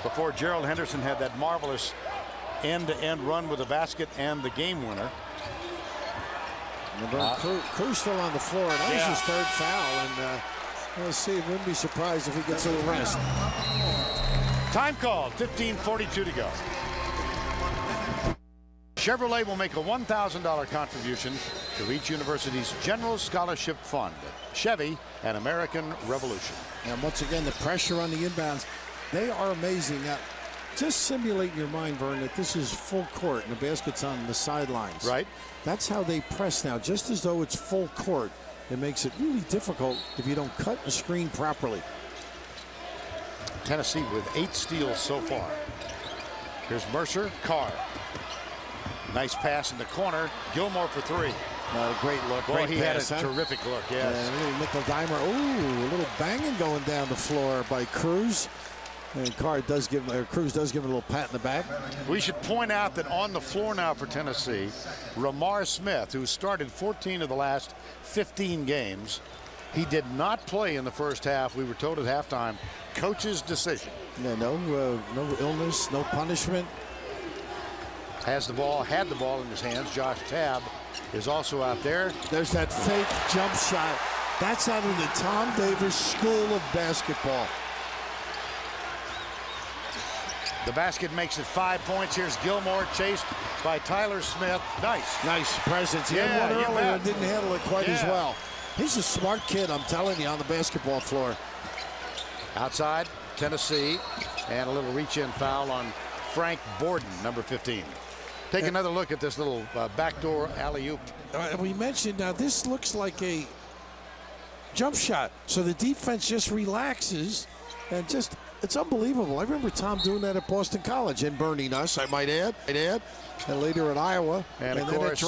Speaker 2: before Gerald Henderson had that marvelous end-to-end run with the basket and the game winner.
Speaker 3: Cruz still on the floor. That was his third foul, and we'll see. Wouldn't be surprised if he gets a little rest.
Speaker 2: Time called. 15:42 to go. Chevrolet will make a $1,000 contribution to each university's General Scholarship Fund. Chevy, an American Revolution.
Speaker 3: And once again, the pressure on the inbounds, they are amazing. Now, just simulate in your mind, Vern, that this is full court and the basket's on the sidelines.
Speaker 2: Right.
Speaker 3: That's how they press now, just as though it's full court. It makes it really difficult if you don't cut the screen properly.
Speaker 2: Tennessee with 8 steals so far. Here's Mercer, Carr. Nice pass in the corner. Gilmore for 3.
Speaker 3: A great look.
Speaker 2: Boy,
Speaker 3: great
Speaker 2: he
Speaker 3: pass,
Speaker 2: had a terrific look, yes.
Speaker 3: And a little nickel dimer. Ooh, a little banging going down the floor by Cruz. And Cruz does give him a little pat in the back.
Speaker 2: We should point out that on the floor now for Tennessee, Ramar Smith, who started 14 of the last 15 games, he did not play in the first half. We were told at halftime, coach's decision.
Speaker 3: Yeah, no illness, no punishment.
Speaker 2: Had the ball in his hands. Josh Tabb is also out there.
Speaker 3: There's that fake jump shot. That's out of the Tom Davis School of Basketball.
Speaker 2: The basket makes it 5 points. Here's Gilmore chased by Tyler Smith. Nice
Speaker 3: Presence. He had one earlier and didn't handle it quite as well. He's a smart kid, I'm telling you, on the basketball floor.
Speaker 2: Outside, Tennessee, and a little reach-in foul on Frank Borden, number 15. Take another look at this little backdoor alley-oop.
Speaker 3: We mentioned, now this looks like a jump shot. So the defense just relaxes and just, it's unbelievable. I remember Tom doing that at Boston College and burning us, I might add. And later at Iowa.
Speaker 2: And of course,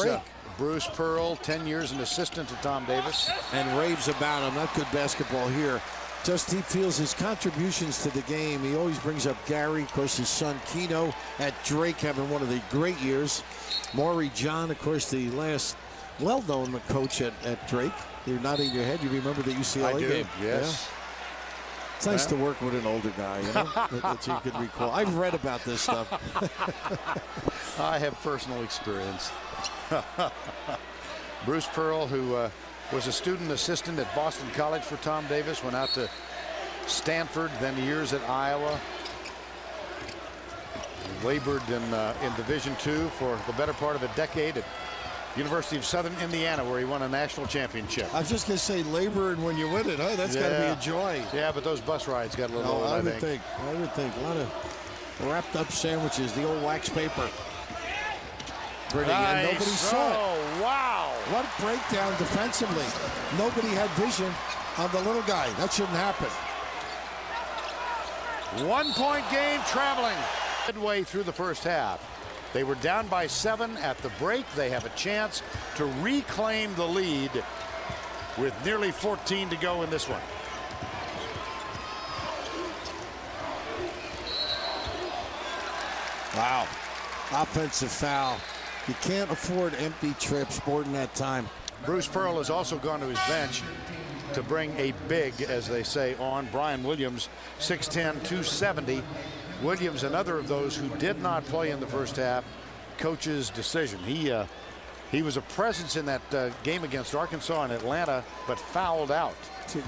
Speaker 2: Bruce Pearl, 10 years an assistant to Tom Davis.
Speaker 3: And raves about him. Not good basketball here. Just he feels his contributions to the game. He always brings up Gary, of course, his son Keno at Drake having one of the great years. Maury John, of course, the last well-known coach at Drake. You're nodding your head. You remember the UCLA game?
Speaker 2: Yes.
Speaker 3: Yeah. It's nice to work with an older guy, you know, that you can recall. I've read about this stuff.
Speaker 2: I have personal experience. Bruce Pearl, who was a student assistant at Boston College for Tom Davis, went out to Stanford, then years at Iowa. Labored in Division II for the better part of a decade at University of Southern Indiana, where he won a national championship.
Speaker 3: I was just going to say laboring when you win it, huh? That's got to be a joy.
Speaker 2: Yeah, but those bus rides got a little old,
Speaker 3: I would think. A lot of wrapped up sandwiches, the old wax paper. Nice. And nobody saw it.
Speaker 2: Oh, wow.
Speaker 3: What breakdown defensively. Nobody had vision on the little guy. That shouldn't happen.
Speaker 2: 1 point game traveling midway through the first half. They were down by 7 at the break. They have a chance to reclaim the lead with nearly 14 to go in this one.
Speaker 3: Wow. Offensive foul. You can't afford empty trips. Borden that time.
Speaker 2: Bruce Pearl has also gone to his bench to bring a big, as they say, on. Brian Williams, 6'10", 270. Williams, another of those who did not play in the first half. Coach's decision. He was a presence in that game against Arkansas and Atlanta, but fouled out.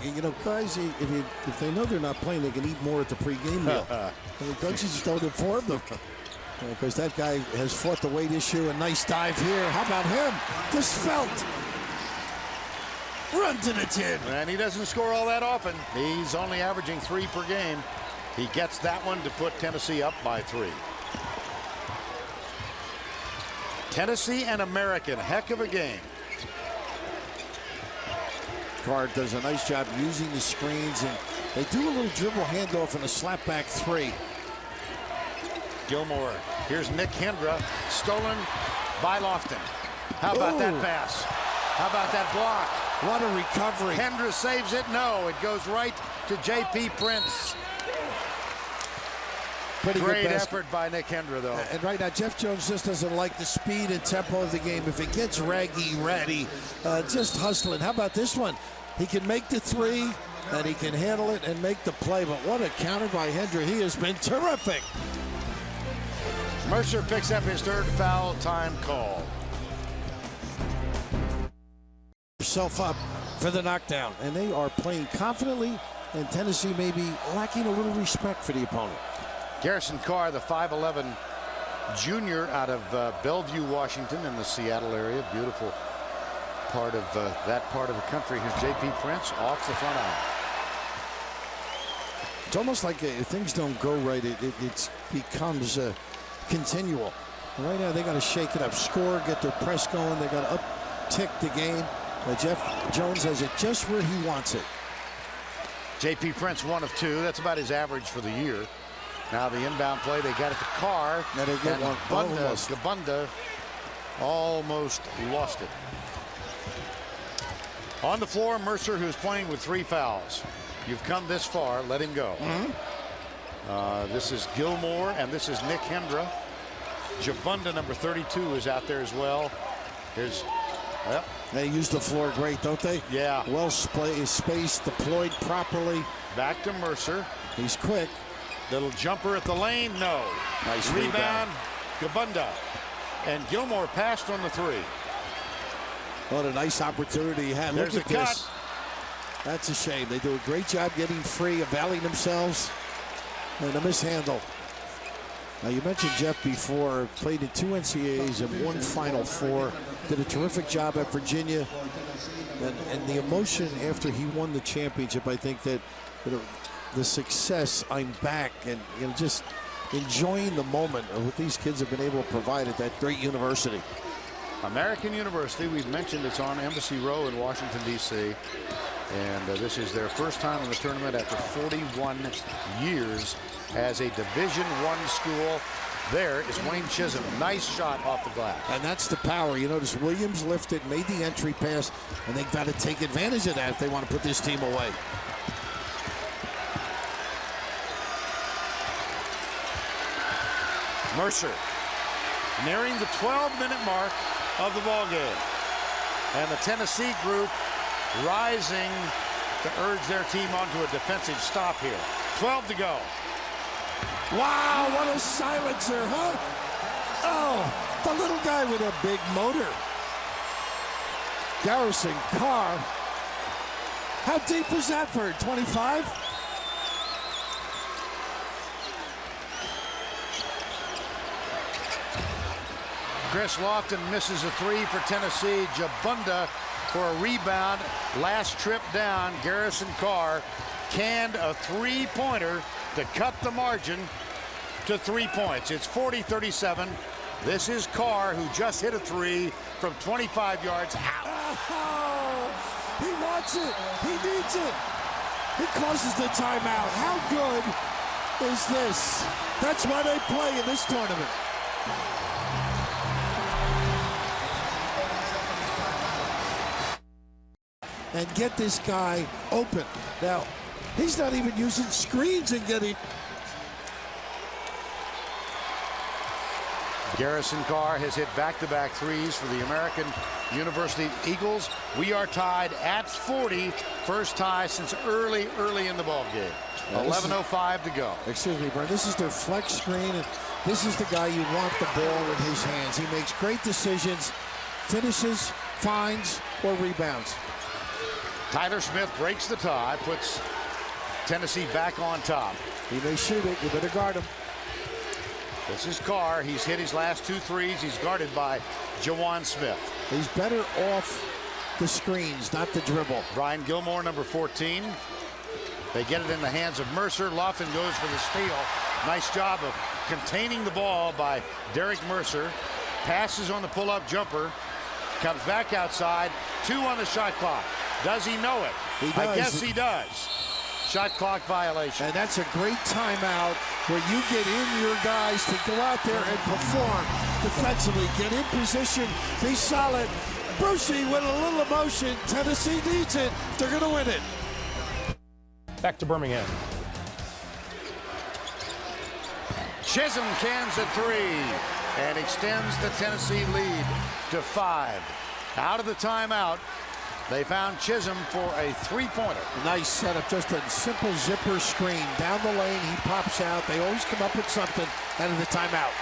Speaker 3: You know, guys, if they know they're not playing, they can eat more at the pregame meal. And the coaches just don't inform them. Because that guy has fought the weight issue. A nice dive here. How about him? This felt. Run to the tin.
Speaker 2: And he doesn't score all that often. He's only averaging 3 per game. He gets that one to put Tennessee up by 3. Tennessee and American, heck of a game.
Speaker 3: Card does a nice job using the screens, and they do a little dribble handoff and a slapback 3.
Speaker 2: Gilmore. Here's Nick Hendra, stolen by Lofton. How about that pass? How about that block?
Speaker 3: What a recovery.
Speaker 2: Hendra saves it. No, it goes right to J.P. Prince.
Speaker 3: Pretty
Speaker 2: Great
Speaker 3: good basket.
Speaker 2: effort by Nick Hendra, though.
Speaker 3: And right now, Jeff Jones just doesn't like the speed and tempo of the game. If it gets ratty, just hustling. How about this one? He can make the three, and he can handle it and make the play. But what a counter by Hendra. He has been terrific.
Speaker 2: Mercer picks up his third foul time call.
Speaker 3: Himself up for the knockdown, and they are playing confidently, and Tennessee may be lacking a little respect for the opponent.
Speaker 2: Garrison Carr, the 5'11" junior out of Bellevue, Washington, in the Seattle area. Beautiful part of that part of the country. Here's J.P. Prince off the front eye.
Speaker 3: It's almost like if things don't go right, it becomes continual. And right now, they got to shake it up, score, get their press going. They got to uptick the game. Jeff Jones has it just where he wants it.
Speaker 2: J.P. Prince, 1 of 2. That's about his average for the year. Now the inbound play, they got it to Carr.
Speaker 3: Now they get one.
Speaker 2: Gabunda almost lost it. On the floor, Mercer, who's playing with 3 fouls. You've come this far, let him go. This is Gilmore, and this is Nick Hendra. Gabunda, number 32, is out there as well. Here's, well.
Speaker 3: They use the floor great, don't they?
Speaker 2: Yeah.
Speaker 3: Well spaced, deployed properly.
Speaker 2: Back to Mercer.
Speaker 3: He's quick.
Speaker 2: Little jumper at the lane, no.
Speaker 3: Nice
Speaker 2: rebound. Gabunda. And Gilmore passed on the 3.
Speaker 3: What a nice opportunity he had.
Speaker 2: There's
Speaker 3: Look at this. That's a shame. They do a great job getting free, availing themselves, and a mishandle. Now, you mentioned Jeff before, played in 2 NCAAs and 1 Final Four. Did a terrific job at Virginia. And the emotion after he won the championship, I think that the success, I'm back, and just enjoying the moment of what these kids have been able to provide at that great university.
Speaker 2: American University, we've mentioned it's on Embassy Row in Washington, D.C. And this is their first time in the tournament after 41 years as a Division I school. There is Wayne Chisholm. Nice shot off the glass.
Speaker 3: And that's the power. You notice Williams lifted, made the entry pass, and they've got to take advantage of that if they want to put this team away.
Speaker 2: Mercer nearing the 12-minute mark of the ball game. And the Tennessee group rising to urge their team onto a defensive stop here. 12 to go.
Speaker 3: Wow, what a silencer, huh? Oh, the little guy with a big motor. Garrison Carr. How deep was that for 25?
Speaker 2: Chris Lofton misses a 3 for Tennessee. Gabunda for a rebound. Last trip down, Garrison Carr canned a 3-pointer to cut the margin to 3 points. It's 40-37. This is Carr, who just hit a 3 from 25 yards out.
Speaker 3: Oh, he wants it. He needs it. He causes the timeout. How good is this? That's why they play in this tournament. And get this guy open. Now, he's not even using screens and getting.
Speaker 2: Garrison Carr has hit back-to-back 3s for the American University Eagles. We are tied at 40. First tie since early in the ball game. 11:05 to go.
Speaker 3: Excuse me, Brian. This is their flex screen, and this is the guy you want the ball in his hands. He makes great decisions, finishes, finds, or rebounds.
Speaker 2: Tyler Smith breaks the tie, puts Tennessee back on top.
Speaker 3: He may shoot it. You better guard him.
Speaker 2: This is Carr. He's hit his last 2 threes. He's guarded by Jawan Smith.
Speaker 3: He's better off the screens, not the dribble.
Speaker 2: Brian Gilmore, number 14. They get it in the hands of Mercer. Lofton goes for the steal. Nice job of containing the ball by Derek Mercer. Passes on the pull-up jumper. Comes back outside. 2 on the shot clock. Does he know it?
Speaker 3: He does.
Speaker 2: I guess he does. Shot clock violation.
Speaker 3: And that's a great timeout where you get in your guys to go out there and perform defensively. Get in position. Be solid. Brucey with a little emotion. Tennessee needs it. They're going to win it.
Speaker 4: Back to Birmingham.
Speaker 2: Chisholm cans a 3 and extends the Tennessee lead to 5. Out of the timeout, they found Chisholm for a 3-pointer.
Speaker 3: Nice setup, just a simple zipper screen. Down the lane, he pops out. They always come up with something out of the timeout.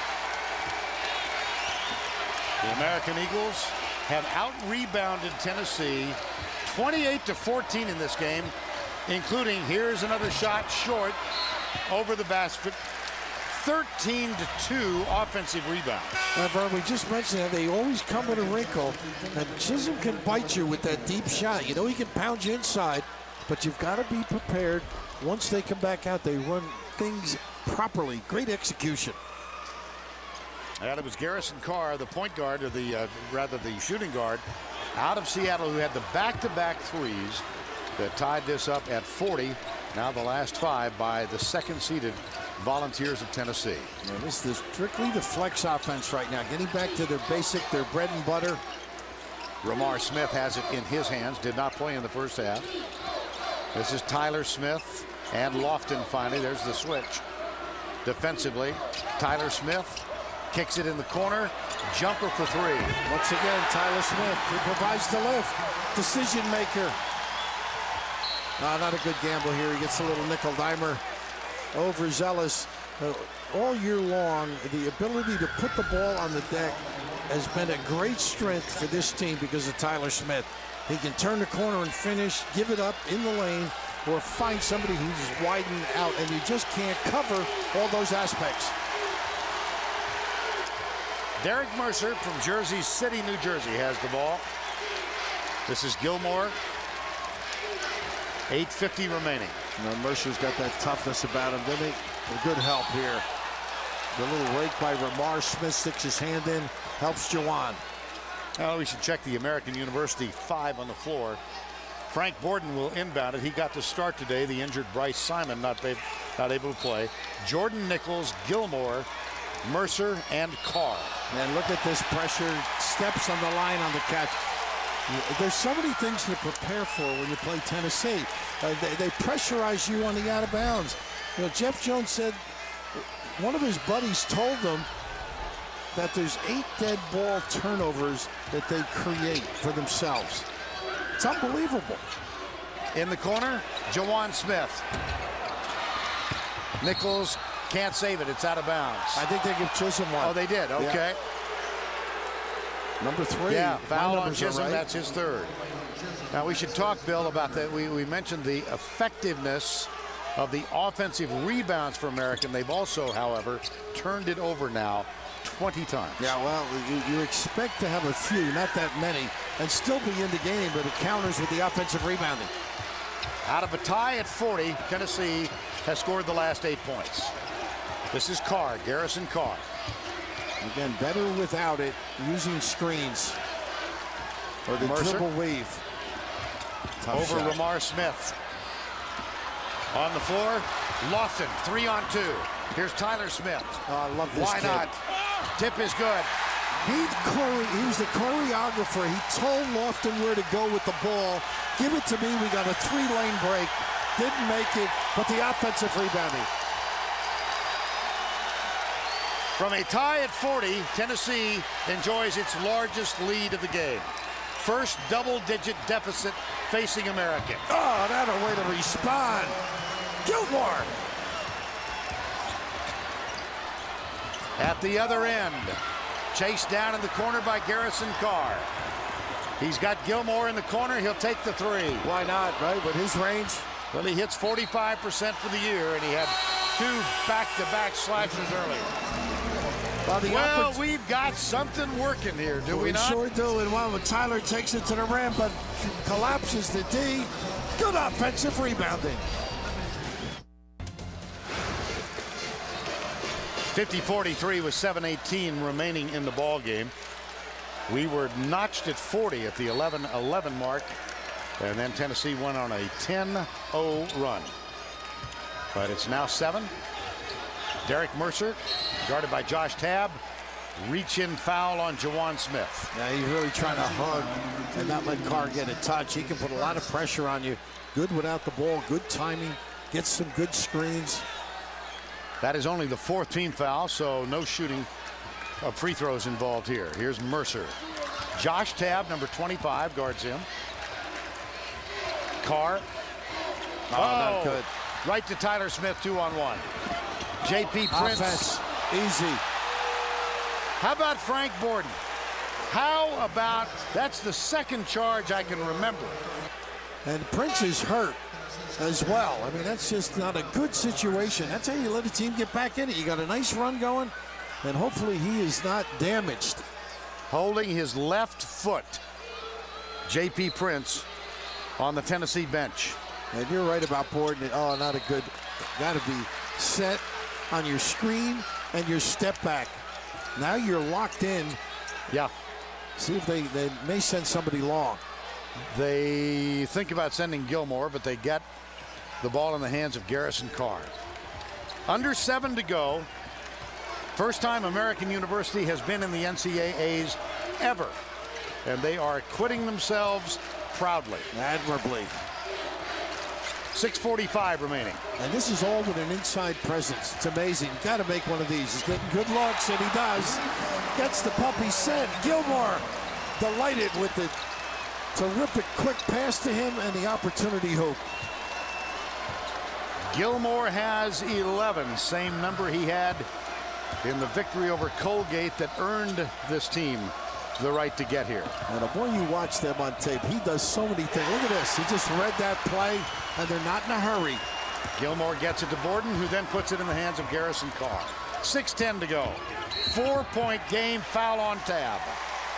Speaker 2: The American Eagles have out-rebounded Tennessee 28-14 in this game, including, here's another shot short over the basket. 13-2 offensive rebound.
Speaker 3: Vern, we just mentioned that they always come with a wrinkle, and Chisholm can bite you with that deep shot. You know he can pound you inside, but you've got to be prepared. Once they come back out, they run things properly. Great execution.
Speaker 2: And it was Garrison Carr, the point guard, or the shooting guard, out of Seattle, who had the back-to-back threes that tied this up at 40. Now the last 5 by the second-seeded Volunteers of Tennessee.
Speaker 3: Now this is strictly the flex offense right now, getting back to their basic, their bread and butter.
Speaker 2: Ramar Smith has it in his hands, did not play in the first half. This is Tyler Smith and Lofton finally. There's the switch. Defensively, Tyler Smith kicks it in the corner. Jumper for 3.
Speaker 3: Once again, Tyler Smith, who provides the lift. Decision maker. Not a good gamble here. He gets a little nickel dimer. Overzealous. All year long, the ability to put the ball on the deck has been a great strength for this team because of Tyler Smith. He can turn the corner and finish, give it up in the lane, or find somebody who's widened out, and you just can't cover all those aspects.
Speaker 2: Derek Mercer from Jersey City, New Jersey has the ball. This is Gilmore. 8:50 remaining.
Speaker 3: Now Mercer's got that toughness about him, doesn't he? A good help here. The little rake by Ramar Smith, sticks his hand in, helps Jawan.
Speaker 2: Well, we should check the American University 5 on the floor. Frank Borden will inbound it. He got to start today. The injured Bryce Simon not able to play. Jordan Nichols, Gilmore, Mercer, and Carr.
Speaker 3: And look at this pressure. Steps on the line on the catch. There's so many things to prepare for when you play Tennessee. They pressurize you on the out of bounds. You know, Jeff Jones said one of his buddies told them that there's 8 dead ball turnovers that they create for themselves. It's unbelievable.
Speaker 2: In the corner, Jawan Smith. Nichols can't save it. It's out of bounds.
Speaker 3: I think they give Chisholm one.
Speaker 2: Oh, they did. Okay.
Speaker 3: Yeah. Number 3.
Speaker 2: Yeah, foul on Chisholm.
Speaker 3: Right.
Speaker 2: That's his 3rd. Now we should talk, Bill, about that. We mentioned the effectiveness of the offensive rebounds for American. They've also, however, turned it over now 20 times.
Speaker 3: Yeah, well, you expect to have a few, not that many, and still be in the game, but it counters with the offensive rebounding.
Speaker 2: Out of a tie at 40, Tennessee has scored the last 8 points. This is Carr, Garrison Carr.
Speaker 3: Again, better without it, using screens or the
Speaker 2: Mercer.
Speaker 3: dribble weave. Tough
Speaker 2: over
Speaker 3: shot.
Speaker 2: Ramar Smith. On the floor, Lofton, 3-on-2. Here's Tyler Smith.
Speaker 3: Oh, I love this
Speaker 2: Why
Speaker 3: kid.
Speaker 2: not? Tip is good.
Speaker 3: He was the choreographer. He told Lofton where to go with the ball. Give it to me. We got a 3-lane break. Didn't make it, but the offensive rebounding.
Speaker 2: From a tie at 40, Tennessee enjoys its largest lead of the game. First double-digit deficit facing American.
Speaker 3: Oh, that a way to respond. Gilmore.
Speaker 2: At the other end, chased down in the corner by Garrison Carr. He's got Gilmore in the corner. He'll take the 3.
Speaker 3: Why not, right? With his range.
Speaker 2: Well, he hits 45% for the year, and he had 2 back-to-back slashes earlier. Well, we've got something working here, do we not?
Speaker 3: We sure do. And when Tyler takes it to the rim, but collapses the D. Good offensive rebounding.
Speaker 2: 50-43 with 7:18 remaining in the ball game. We were notched at 40 at the 11-11 mark, and then Tennessee went on a 10-0 run. But it's now 7. Derek Mercer, guarded by Josh Tabb. Reach-in foul on Jawan Smith.
Speaker 3: Yeah, he's really trying to hug and not let Carr get a touch. He can put a lot of pressure on you. Good without the ball, good timing, gets some good screens.
Speaker 2: That is only the 4th team foul, so no shooting of free throws involved here. Here's Mercer. Josh Tabb, number 25, guards him. Carr.
Speaker 3: Oh, not good.
Speaker 2: Right to Tyler Smith, 2-on-1. J.P. Prince.
Speaker 3: Offense. Easy.
Speaker 2: How about Frank Borden? How about, that's the 2nd charge I can remember.
Speaker 3: And Prince is hurt as well. I mean, that's just not a good situation. That's how you let a team get back in it. You got a nice run going, and hopefully he is not damaged.
Speaker 2: Holding his left foot, J.P. Prince on the Tennessee bench.
Speaker 3: And you're right about Borden. Oh, not a good, got to be set on your screen and your step back. Now you're locked in.
Speaker 2: Yeah.
Speaker 3: See if they may send somebody long.
Speaker 2: They think about sending Gilmore, but they get the ball in the hands of Garrison Carr. Under 7 to go. First time American University has been in the NCAAs ever. And they are acquitting themselves proudly.
Speaker 3: Admirably.
Speaker 2: 6:45 remaining.
Speaker 3: And this is all with an inside presence. It's amazing. Got to make one of these. He's getting good looks, and he does. Gets the puppy sent. Gilmore delighted with the terrific quick pass to him and the opportunity hoop.
Speaker 2: Gilmore has 11, same number he had in the victory over Colgate that earned this team the right to get here.
Speaker 3: And the more you watch them on tape, he does so many things. Look at this. He just read that play, and they're not in a hurry.
Speaker 2: Gilmore gets it to Borden, who then puts it in the hands of Garrison Carr. 6:10 to go. 4-point game, foul on Tabb.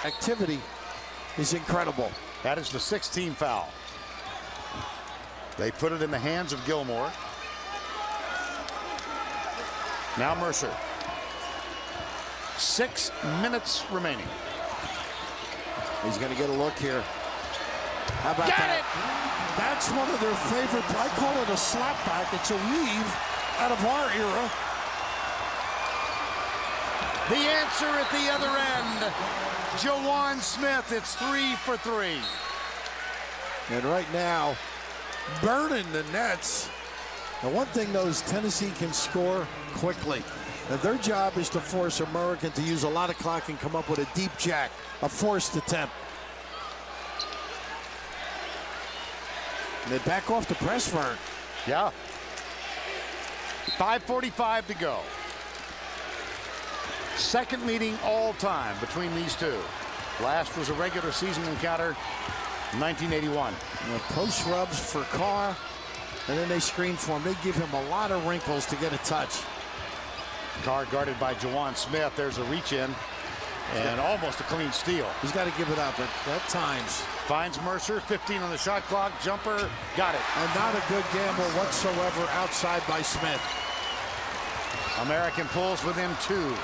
Speaker 3: Activity is incredible.
Speaker 2: That is the 6th team foul. They put it in the hands of Gilmore. Now Mercer. 6 minutes remaining.
Speaker 3: He's going to get a look here. How about
Speaker 2: Got
Speaker 3: that?
Speaker 2: it!
Speaker 3: That's one of their favorite. I call it a slapback. It's a weave out of our era.
Speaker 2: The answer at the other end. Jawan Smith, it's 3 for 3.
Speaker 3: And right now, burning the nets. The one thing, though, is Tennessee can score quickly. And their job is to force American to use a lot of clock and come up with a deep jack, a forced attempt. And they back off the press, Vern.
Speaker 2: Yeah. 5:45 to go. Second meeting all time between these two. Last was a regular season encounter, 1981.
Speaker 3: Post rubs for Carr, and then they screen for him. They give him a lot of wrinkles to get a touch.
Speaker 2: Carr guarded by Jawan Smith. There's a reach in and almost a clean steal.
Speaker 3: He's got to give it up at times.
Speaker 2: Finds Mercer, 15 on the shot clock, jumper, got it.
Speaker 3: And not a good gamble whatsoever outside by Smith.
Speaker 2: American pulls within 2.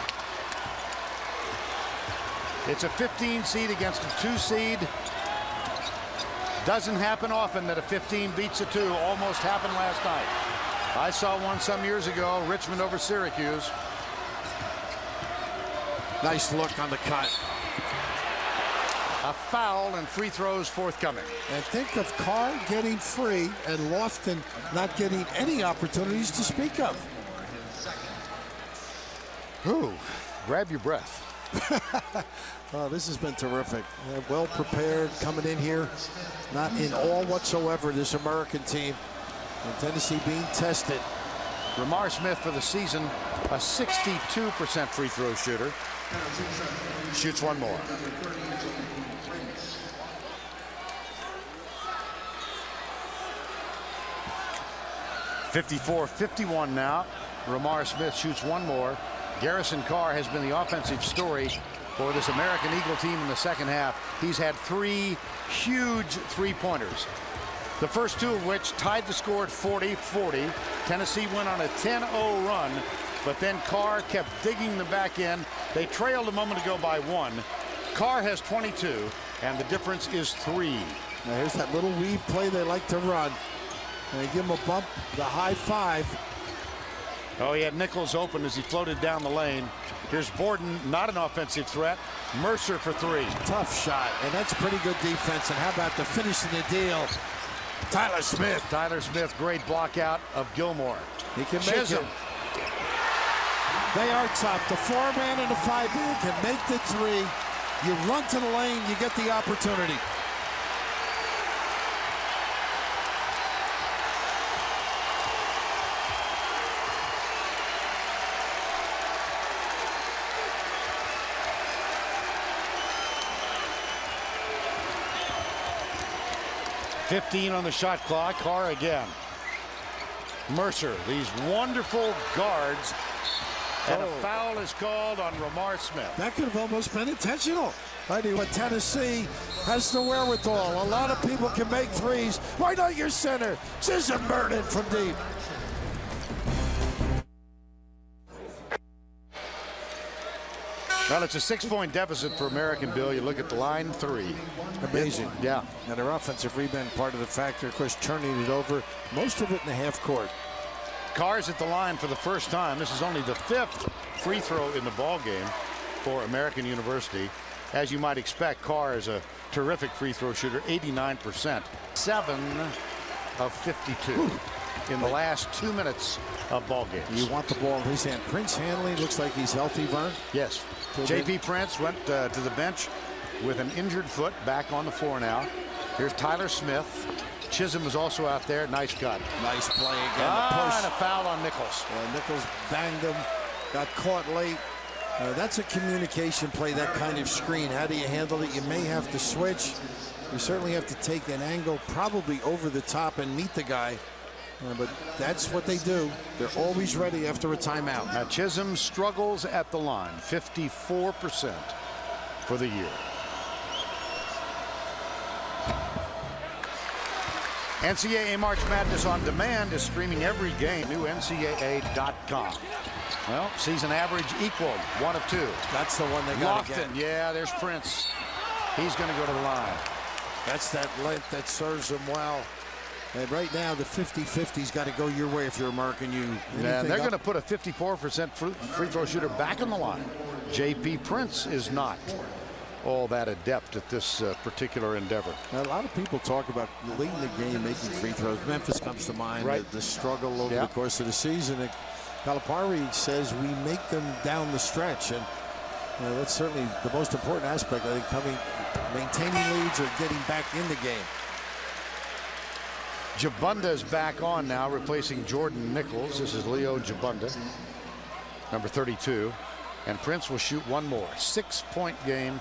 Speaker 2: It's a 15 seed against a 2 seed. Doesn't happen often that a 15 beats a 2. Almost happened last night. I saw one some years ago, Richmond over Syracuse.
Speaker 3: Nice look on the cut.
Speaker 2: A foul and free throws forthcoming.
Speaker 3: And think of Carr getting free and Lofton not getting any opportunities to speak of.
Speaker 2: Whew, grab your breath.
Speaker 3: Oh, this has been terrific. Well prepared coming in here. Not in awe whatsoever, this American team. And Tennessee being tested.
Speaker 2: Ramar Smith for the season, a 62% free throw shooter. Shoots one more. .54-51 now. Ramar Smith shoots one more. Garrison Carr has been the offensive story for this American Eagle team in the second half. He's had 3 huge three-pointers. The first 2 of which tied the score at 40-40. Tennessee went on a 10-0 run, but then Carr kept digging the back end. They trailed a moment ago by 1. Carr has 22, and the difference is 3.
Speaker 3: Now here's that little weave play they like to run. And they give him a bump, the high 5.
Speaker 2: Oh, he had Nichols open as he floated down the lane. Here's Borden, not an offensive threat. Mercer for 3.
Speaker 3: Tough shot, and that's pretty good defense. And how about the finish in the deal? Tyler Smith.
Speaker 2: Tyler Smith, great block out of Gilmore.
Speaker 3: He can make
Speaker 2: Chisholm.
Speaker 3: it. They are tough. The 4-man and the 5-man can make the 3. You run to the lane, you get the opportunity.
Speaker 2: .15 on the shot clock. Carr again. Mercer, these wonderful guards. And a foul is called on Ramar Smith.
Speaker 3: That could have almost been intentional. I think what Tennessee has the wherewithal. A lot of people can make threes. Why not your center? Chisholm burned it from deep.
Speaker 2: Well, it's a 6-point deficit for American, Bill. You look at the line, 3.
Speaker 3: Amazing.
Speaker 2: Yeah.
Speaker 3: And their offensive rebound part of the factor, of course, turning it over. Most of it in the half court.
Speaker 2: Carr's at the line for the first time. This is only the 5th free throw in the ball game for American University. As you might expect, Carr is a terrific free throw shooter, 89%. 7 of 52 in the last 2 minutes of ball games.
Speaker 3: You want the ball in his hand. Prince Hanley looks like he's healthy, Vern.
Speaker 2: Yes. J.P. Prince went to the bench with an injured foot, back on the floor now. Here's Tyler Smith. Chisholm is also out there. Nice cut.
Speaker 3: Nice play again.
Speaker 2: And a foul on Nichols.
Speaker 3: Nichols banged him, got caught late. That's a communication play, that kind of screen. How do you handle it? You may have to switch. You certainly have to take an angle, probably over the top, and meet the guy. But that's what they do. They're always ready after a timeout.
Speaker 2: Now Chisholm struggles at the line, 54% for the year. NCAA March Madness on Demand is streaming every game. New NCAA.com. Well, season average equal, 1 of 2.
Speaker 3: That's the one they got to get.
Speaker 2: Lofton, yeah, there's Prince. He's going to go to the line.
Speaker 3: That's that length that serves him well. And right now, the 50-50's got to go your way if you're American.
Speaker 2: And they're going to put a 54% free throw shooter back on the line. J.P. Prince is not all that adept at this particular endeavor.
Speaker 3: Now, a lot of people talk about late in the game making free throws. Memphis comes to mind,
Speaker 2: right.
Speaker 3: The struggle over the course of the season. And Calipari says we make them down the stretch. And that's certainly the most important aspect, I think, maintaining leads or getting back in the game.
Speaker 2: Jabunda's back on now, replacing Jordan Nichols. This is Leo Jabunda, number 32. And Prince will shoot one more. 6-point game,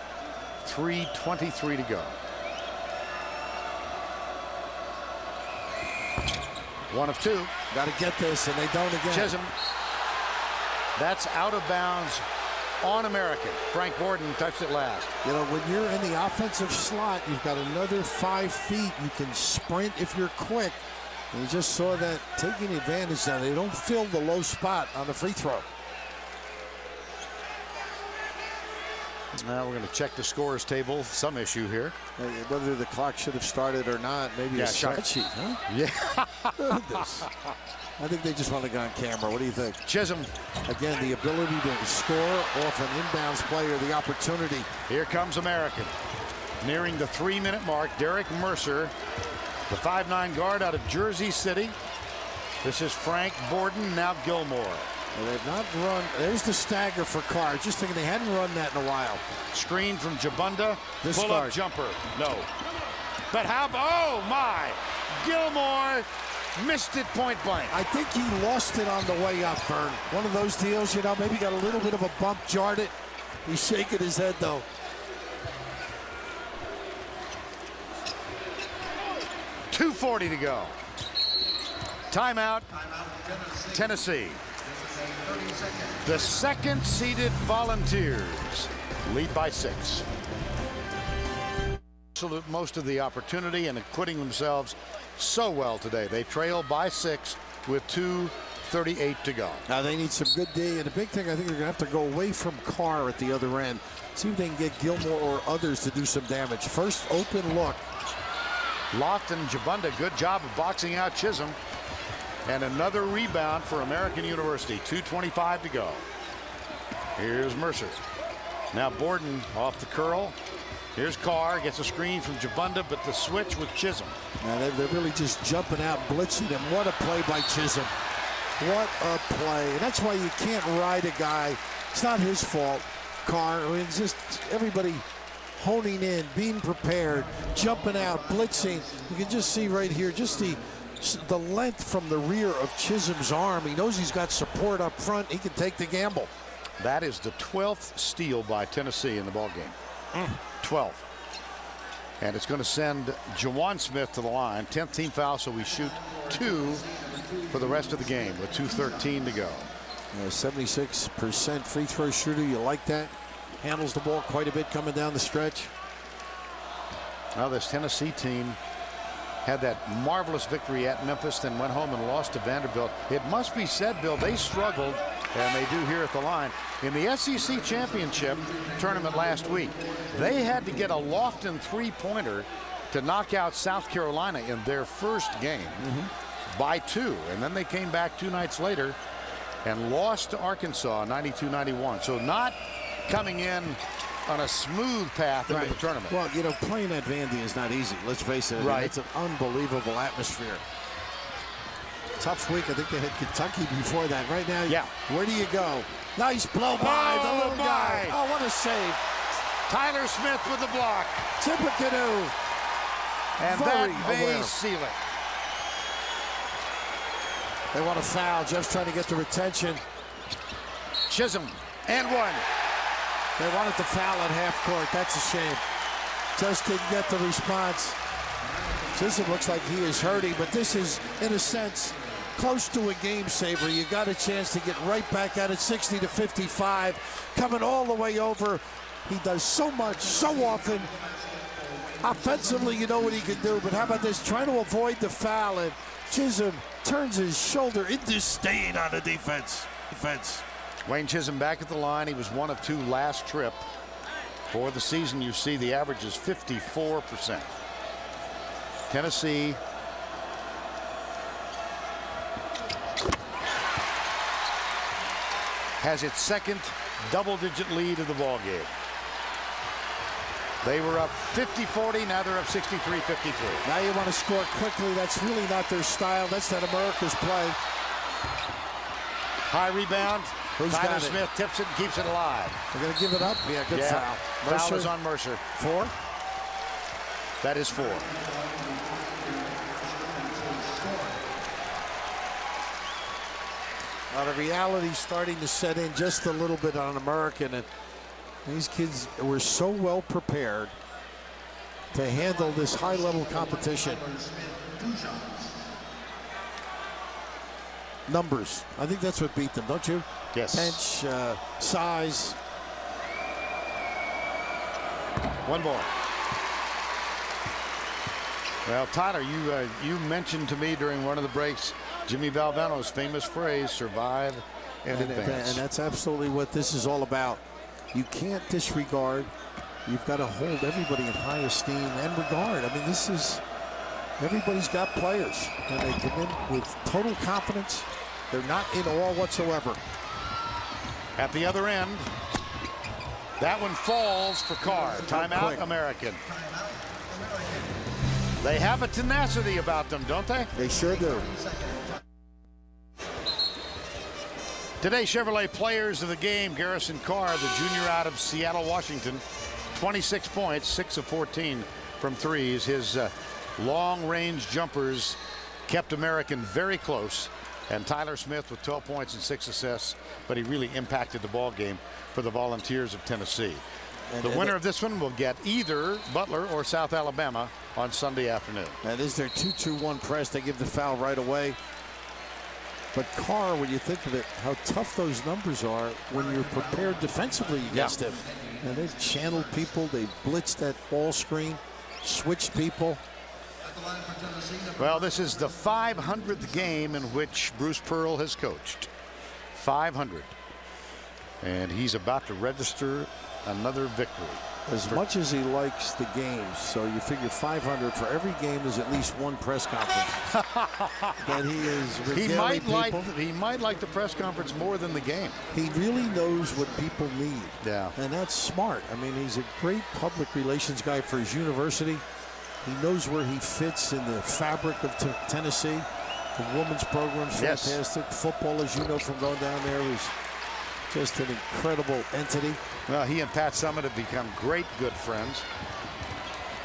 Speaker 2: 3:23 to go. One of 2.
Speaker 3: Got to get this, and they don't again.
Speaker 2: Chisholm. That's out of bounds on American. Frank Borden touched it last.
Speaker 3: You know, when you're in the offensive slot, you've got another 5 feet. You can sprint if you're quick. And you just saw that taking advantage now. They don't fill the low spot on the free throw.
Speaker 2: Now we're going to check the scorers table. Some issue here.
Speaker 3: Whether the clock should have started or not, maybe a shot sheet, huh?
Speaker 2: Yeah.
Speaker 3: I think they just want to go on camera. What do you think?
Speaker 2: Chisholm.
Speaker 3: Again, the ability to score off an inbounds play or the opportunity.
Speaker 2: Here comes American. Nearing the 3-minute mark, Derek Mercer, the 5'9" guard out of Jersey City. This is Frank Borden, now Gilmore.
Speaker 3: Well, they've not run. There's the stagger for Carr. Just thinking they hadn't run that in a while.
Speaker 2: Screen from Jabunda.
Speaker 3: This
Speaker 2: pull-up jumper. No. But how? Oh, my. Gilmore missed it point blank.
Speaker 3: I think he lost it on the way up, Vern. One of those deals, you know, maybe got a little bit of a bump, jarred it. He's shaking his head, though.
Speaker 2: .240 to go. Timeout, Tennessee. The second-seeded Volunteers lead by 6. Absolute most of the opportunity and acquitting themselves so well today. They trail by 6 with 2:38 to go.
Speaker 3: Now they need some good D, and the big thing I think they're going to have to go away from Carr at the other end. See if they can get Gilmore or others to do some damage. First open look.
Speaker 2: Lofton, Jabunda, good job of boxing out Chisholm. And another rebound for American University. 2:25 to go. Here's Mercer. Now Borden off the curl. Here's Carr, gets a screen from Jabunda, but the switch with Chisholm.
Speaker 3: Now they're really just jumping out, blitzing him. What a play by Chisholm. What a play. And that's why you can't ride a guy. It's not his fault, Carr. I mean, it's just everybody honing in, being prepared, jumping out, blitzing. You can just see right here, just the length from the rear of Chisholm's arm. He knows he's got support up front. He can take the gamble.
Speaker 2: That is the 12th steal by Tennessee in the ball game. 12th. And it's going to send Jawan Smith to the line. 10th team foul, so we shoot 2 for the rest of the game with 2:13 to go.
Speaker 3: 76% free throw shooter. You like that? Handles the ball quite a bit coming down the stretch.
Speaker 2: Now this Tennessee team had that marvelous victory at Memphis, then went home and lost to Vanderbilt. It must be said, Bill, they struggled, and they do here at the line. In the SEC championship tournament last week, they had to get a Lofton three-pointer to knock out South Carolina in their first game by 2. And then they came back 2 nights later and lost to Arkansas 92-91. So not coming in on a smooth path into the tournament.
Speaker 3: Well, you know, playing at Vandy is not easy. Let's face it.
Speaker 2: Right.
Speaker 3: It's an unbelievable atmosphere. Tough week. I think they had Kentucky before that. Right now, where do you go? Nice blow by the little guy. Oh, what a save.
Speaker 2: Tyler Smith with the block.
Speaker 3: Tippecanoe.
Speaker 2: And that may seal it.
Speaker 3: They want a foul. Jeff's trying to get the retention.
Speaker 2: Chisholm and 1.
Speaker 3: They wanted the foul at half court. That's a shame. Just didn't get the response. Chisholm looks like he is hurting, but this is, in a sense, close to a game saver. You got a chance to get right back at it, 60-55, coming all the way over. He does so much, so often. Offensively, you know what he can do, but how about this? Trying to avoid the foul, and Chisholm turns his shoulder into staying on the defense.
Speaker 2: Wayne Chisholm back at the line. He was 1 of 2 last trip. For the season, you see the average is 54%. Tennessee has its second double-digit lead of the ball game. They were up 50-40. Now they're up 63-53.
Speaker 3: Now you want to score quickly. That's really not their style. That's not America's play.
Speaker 2: High rebound.
Speaker 3: Who's
Speaker 2: Tyler
Speaker 3: got it?
Speaker 2: Smith tips it and keeps it alive.
Speaker 3: They're going to give it up. Yeah, good foul.
Speaker 2: Foul is on Mercer.
Speaker 3: 4.
Speaker 2: That is 4.
Speaker 3: Now the reality's starting to set in just a little bit on American, and these kids were so well prepared to handle this high-level competition. Numbers. I think that's what beat them, don't you?
Speaker 2: Yes.
Speaker 3: Bench, size.
Speaker 2: 1 more. Well, Tyler, you mentioned to me during one of the breaks Jimmy Valvano's famous phrase, survive and advance.
Speaker 3: And that's absolutely what this is all about. You can't disregard. You've got to hold everybody in high esteem and regard. I mean, this is, everybody's got players, and they come in with total confidence. They're not in awe whatsoever.
Speaker 2: At the other end, that one falls for Carr. Timeout, American. They have a tenacity about them, don't they?
Speaker 3: They sure do.
Speaker 2: Today, Chevrolet players of the game. Garrison Carr, the junior out of Seattle, Washington. 26 points, 6 of 14 from threes. His long-range jumpers kept American very close. And Tyler Smith with 12 points and 6 assists, but he really impacted the ball game for the Volunteers of Tennessee. The winner of this one will get either Butler or South Alabama on Sunday afternoon.
Speaker 3: That is their 2-2-1 press. They give the foul right away. But Carr, when you think of it, how tough those numbers are when you're prepared defensively against him. And they've channeled people. They've blitzed that ball screen, switched people.
Speaker 2: Well, this is the 500th game in which Bruce Pearl has coached. 500. And he's about to register another victory.
Speaker 3: As much as he likes the games, so you figure 500 for every game is at least one press conference. That he is regaling people.
Speaker 2: He might like the press conference more than the game.
Speaker 3: He really knows what people need.
Speaker 2: Yeah.
Speaker 3: And that's smart. I mean, he's a great public relations guy for his university. He knows where he fits in the fabric of Tennessee. The women's program's fantastic. Football, as you know from going down there, is just an incredible entity.
Speaker 2: Well, he and Pat Summitt have become great good friends.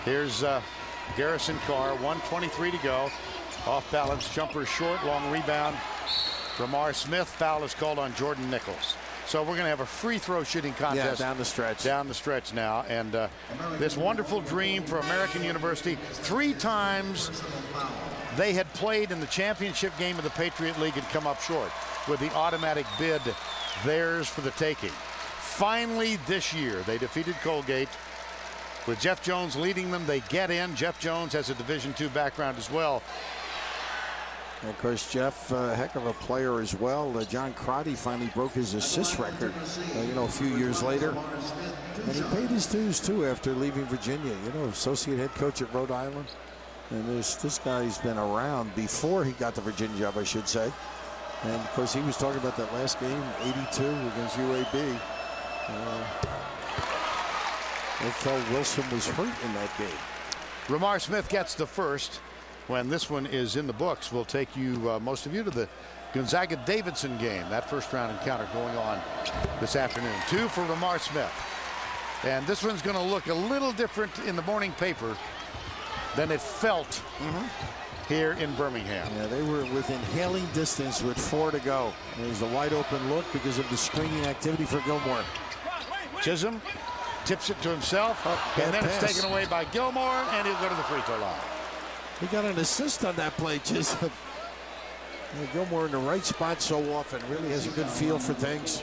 Speaker 2: Here's Garrison Carr, 1:23 to go. Off balance, jumper short, long rebound. Ramar Smith, foul is called on Jordan Nichols. So we're going to have a free throw shooting contest.
Speaker 3: Yeah, down the stretch.
Speaker 2: Down the stretch now. And this wonderful dream for American University. 3 times they had played in the championship game of the Patriot League and come up short with the automatic bid, theirs for the taking. Finally this year, they defeated Colgate. With Jeff Jones leading them, they get in. Jeff Jones has a Division II background as well.
Speaker 3: And of course, Jeff, a heck of a player as well. John Crotty finally broke his assist record, a few years later. And he paid his dues, too, after leaving Virginia. Associate head coach at Rhode Island. And this guy's been around before he got the Virginia job, I should say. And, of course, he was talking about that last game, 82 against UAB. I felt Wilson was hurt in that game.
Speaker 2: Ramar Smith gets the first. When this one is in the books, we'll take you, most of you, to the Gonzaga-Davidson game. That first round encounter going on this afternoon. 2 for Ramar Smith. And this one's going to look a little different in the morning paper than it felt here in Birmingham.
Speaker 3: Yeah, they were within hailing distance with 4 to go. There's a wide open look because of the screening activity for Gilmore.
Speaker 2: Chisholm tips it to himself, and then it's taken away by Gilmore, and he'll go to the free throw line.
Speaker 3: He got an assist on that play, Chisholm. Gilmore in the right spot so often. Really has a good feel for things.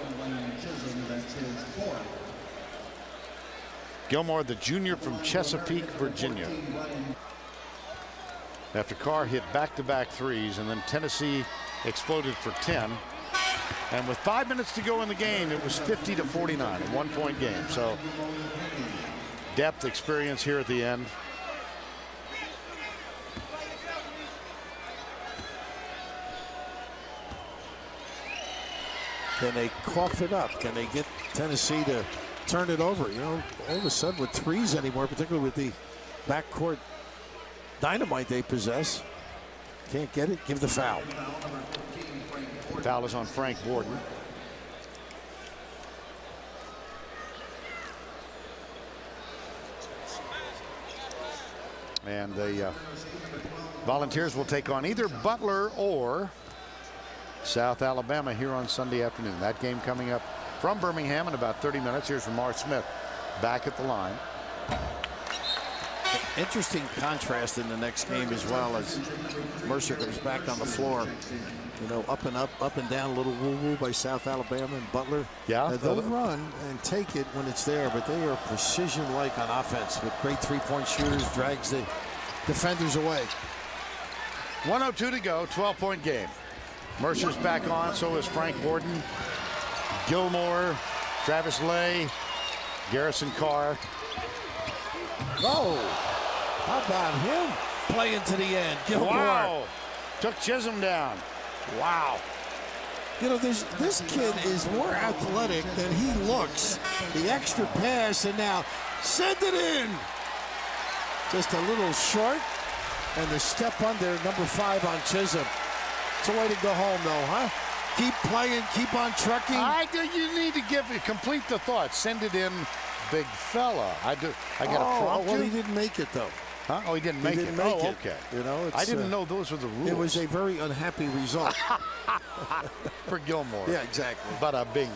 Speaker 2: Gilmore, the junior from Chesapeake, Virginia. After Carr hit back-to-back threes, and then Tennessee exploded for 10. And with 5 minutes to go in the game, it was 50-49, a 1-point game. So depth, experience here at the end.
Speaker 3: Can they cough it up? Can they get Tennessee to turn it over? All of a sudden with threes anymore, particularly with the backcourt dynamite they possess. Can't get it, give the foul.
Speaker 2: Foul is on Frank Borden. And the Volunteers will take on either Butler or South Alabama here on Sunday afternoon. That game coming up from Birmingham in about 30 minutes. Here's Ramar Smith back at the line.
Speaker 3: Interesting contrast in the next game as well, as Mercer comes back on the floor. Up and up, up and down, a little woo-woo by South Alabama and Butler.
Speaker 2: Yeah.
Speaker 3: They'll run and take it when it's there, but they are precision-like on offense with great three-point shooters, drags the defenders away.
Speaker 2: 1:02 to go, 12-point game. Mercer's back on, so is Frank Borden, Gilmore, Travis Lay, Garrison Carr.
Speaker 3: Oh, how about him playing to the end? Gilmore.
Speaker 2: Wow, took Chisholm down.
Speaker 3: Wow. This kid is more athletic than he looks. The extra pass, and now send it in. Just a little short, and the step under number 5 on Chisholm. It's a way to go home, though, huh? Keep playing, keep on trucking.
Speaker 2: You need to complete the thought. Send it in, big fella. I got to prompt
Speaker 3: well,
Speaker 2: you.
Speaker 3: he didn't make it, though.
Speaker 2: Huh? Oh, he didn't make it. Okay. I didn't know those were the rules.
Speaker 3: It was a very unhappy result.
Speaker 2: For Gilmore.
Speaker 3: Yeah, exactly.
Speaker 2: Bada bing.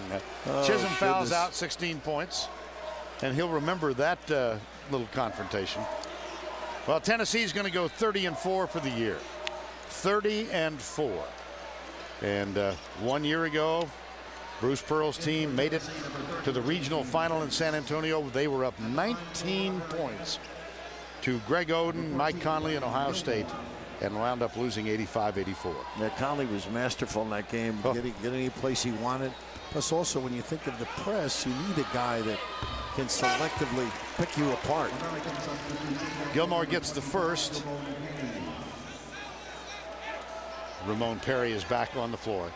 Speaker 2: Chisholm fouls out, 16 points. And he'll remember that little confrontation. Well, Tennessee's going to go 30-4 for the year. 30-4. And 1 year ago, Bruce Pearl's team made it to the regional final in San Antonio. They were up 19 points to Greg Oden, Mike Conley, and Ohio State, and wound up losing 85-84.
Speaker 3: Yeah, Conley was masterful in that game, get any place he wanted. Plus, also, when you think of the press, you need a guy that can selectively pick you apart.
Speaker 2: Gilmore gets the first. Ramon Perry is back on the floor.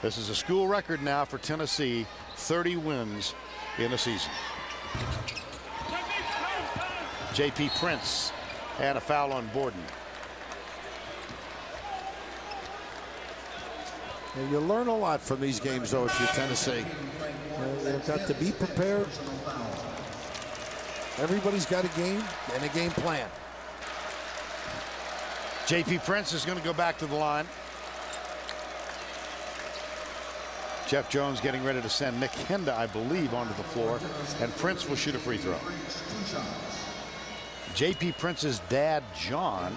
Speaker 2: This is a school record now for Tennessee, 30 wins in a season. J.P. Prince and a foul on Borden.
Speaker 3: And you learn a lot from these games, though, if you're Tennessee. You've got to be prepared. Everybody's got a game and a game plan.
Speaker 2: J.P. Prince is going to go back to the line. Jeff Jones getting ready to send Nick Henda, I believe, onto the floor. And Prince will shoot a free throw. J.P. Prince's dad, John,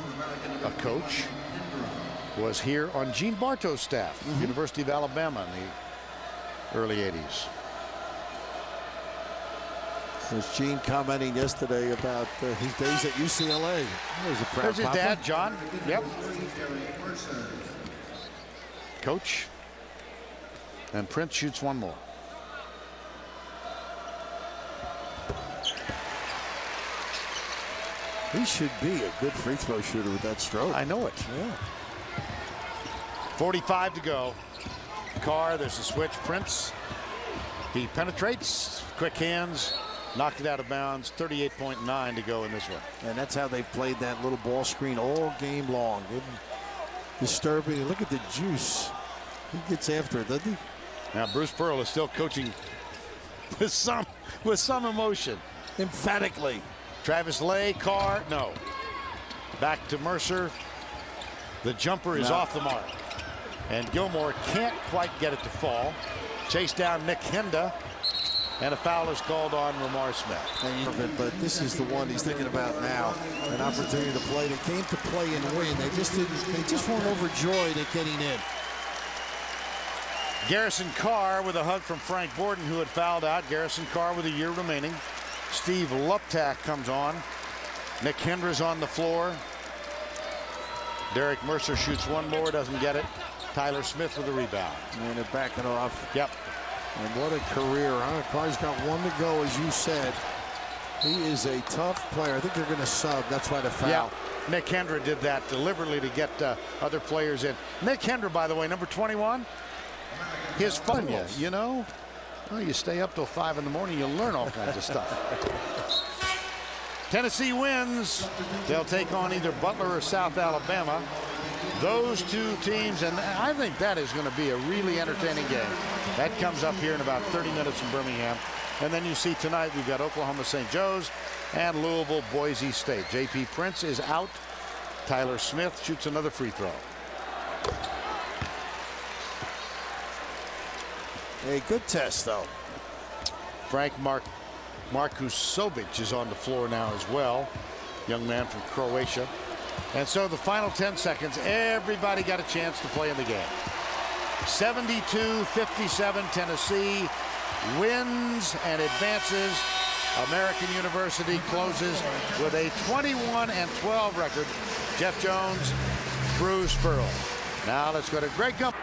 Speaker 2: a coach, was here on Gene Bartow's staff, University of Alabama in the early 80s.
Speaker 3: Was Gene commenting yesterday about his days at UCLA?
Speaker 2: There's his dad, John. Yep. Coach. And Prince shoots one more.
Speaker 3: He should be a good free throw shooter with that stroke.
Speaker 2: I know it.
Speaker 3: Yeah.
Speaker 2: 45 to go. Carr, there's a switch. Prince. He penetrates. Quick hands. Knocked it out of bounds. 38.9 to go in this one.
Speaker 3: And that's how they've played that little ball screen all game long. Disturbing. Look at the juice. He gets after it, doesn't he?
Speaker 2: Now Bruce Pearl is still coaching with some emotion.
Speaker 3: Emphatically.
Speaker 2: Travis Lay, Carr, no. Back to Mercer. The jumper is off the mark. And Gilmore can't quite get it to fall. Chase down Nick Henda. And a foul is called on Lamar Smith.
Speaker 3: But this is the one he's thinking about now. An opportunity to play. They came to play and win. They just weren't overjoyed at getting in.
Speaker 2: Garrison Carr with a hug from Frank Borden, who had fouled out. Garrison Carr with a year remaining. Steve Luptak comes on. Nick Hendra's on the floor. Derek Mercer shoots one more, doesn't get it. Tyler Smith with a rebound.
Speaker 3: And they're backing off.
Speaker 2: Yep.
Speaker 3: And what a career, huh? Carr's got one to go, as you said. He is a tough player. I think they're going to sub. That's why the foul.
Speaker 2: Yeah. Nick Hendra did that deliberately to get other players in. Nick Hendra, by the way, number 21. His fun, you know. Well, you stay up till 5 in the morning, you'll learn all kinds of stuff. Tennessee wins. They'll take on either Butler or South Alabama. Those two teams, and I think that is going to be a really entertaining game. That comes up here in about 30 minutes in Birmingham. And then you see tonight we've got Oklahoma St. Joe's and Louisville Boise State. J.P. Prince is out. Tyler Smith shoots another free throw.
Speaker 3: A good test, though.
Speaker 2: Frank Markusovic is on the floor now as well. Young man from Croatia. And so the final 10 seconds, everybody got a chance to play in the game. 72-57, Tennessee wins and advances. American University closes with a 21-12 record. Jeff Jones, Bruce Pearl. Now let's go to Greg Gumbel.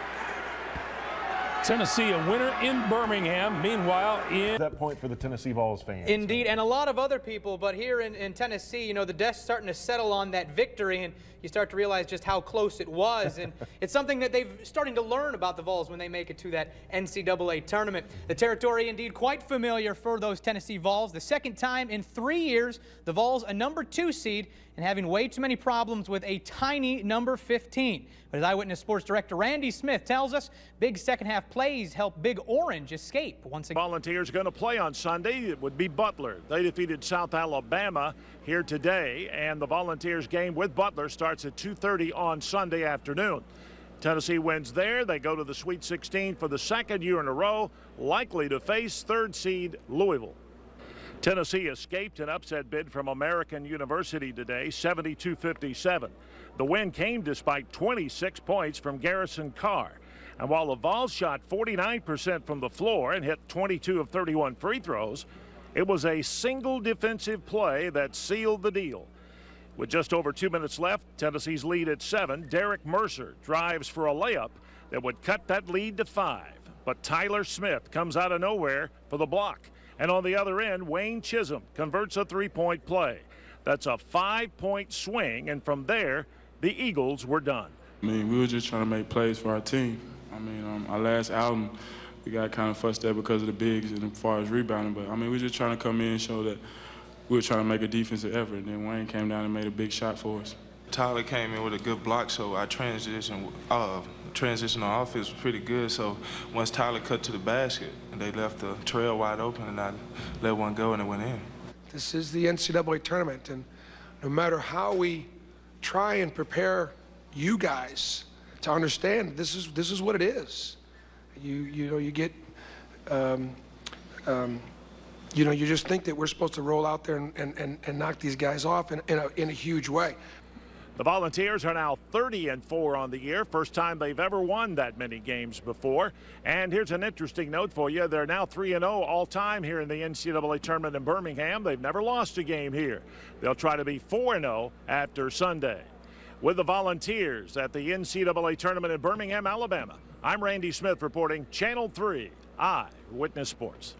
Speaker 4: Tennessee a winner in Birmingham. Meanwhile, in
Speaker 5: that point for the Tennessee Vols fans.
Speaker 6: Indeed, and a lot of other people, but here in Tennessee, you know, the dust's starting to settle on that victory, and you start to realize just how close it was. And it's something that they've starting to learn about the Vols when they make it to that NCAA tournament. The territory indeed quite familiar for those Tennessee Vols. The second time in 3 years, the Vols a number 2 seed and having way too many problems with a tiny number 15. But as Eyewitness Sports Director Randy Smith tells us, big second half plays help Big Orange escape once again.
Speaker 7: Volunteers going to play on Sunday. It would be Butler. They defeated South Alabama here today, and the Volunteers game with Butler starts at 2:30 on Sunday afternoon. Tennessee wins there. They go to the Sweet 16 for the second year in a row, likely to face third seed Louisville. Tennessee escaped an upset bid from American University today, 72-57. The win came despite 26 points from Garrison Carr. And while the Vols shot 49% from the floor and hit 22 of 31 free throws, it was a single defensive play that sealed the deal. With just over 2 minutes left, Tennessee's lead at 7. Derek Mercer drives for a layup that would cut that lead to 5. But Tyler Smith comes out of nowhere for the block. And on the other end, Wayne Chisholm converts a three-point play. That's a 5-point swing, and from there, the Eagles were done.
Speaker 8: I mean, we were just trying to make plays for our team. I mean, our last album, we got kind of fussed at because of the bigs and as far as rebounding. But, I mean, we were just trying to come in and show that we were trying to make a defensive effort. And then Wayne came down and made a big shot for us. Tyler came in with a good block, so our transition on offense was pretty good. So once Tyler cut to the basket, and they left the trail wide open, and I let one go, and it went in.
Speaker 9: This is the NCAA tournament, and no matter how we try and prepare you guys to understand, this is what it is. You know, you get, you know, you just think that we're supposed to roll out there and knock these guys off in a huge way.
Speaker 7: The Volunteers are now 30-4 on the year. First time they've ever won that many games before. And here's an interesting note for you. They're now 3-0 all-time here in the NCAA tournament in Birmingham. They've never lost a game here. They'll try to be 4-0 after Sunday. With the Volunteers at the NCAA tournament in Birmingham, Alabama, I'm Randy Smith reporting Channel 3 Eyewitness Sports.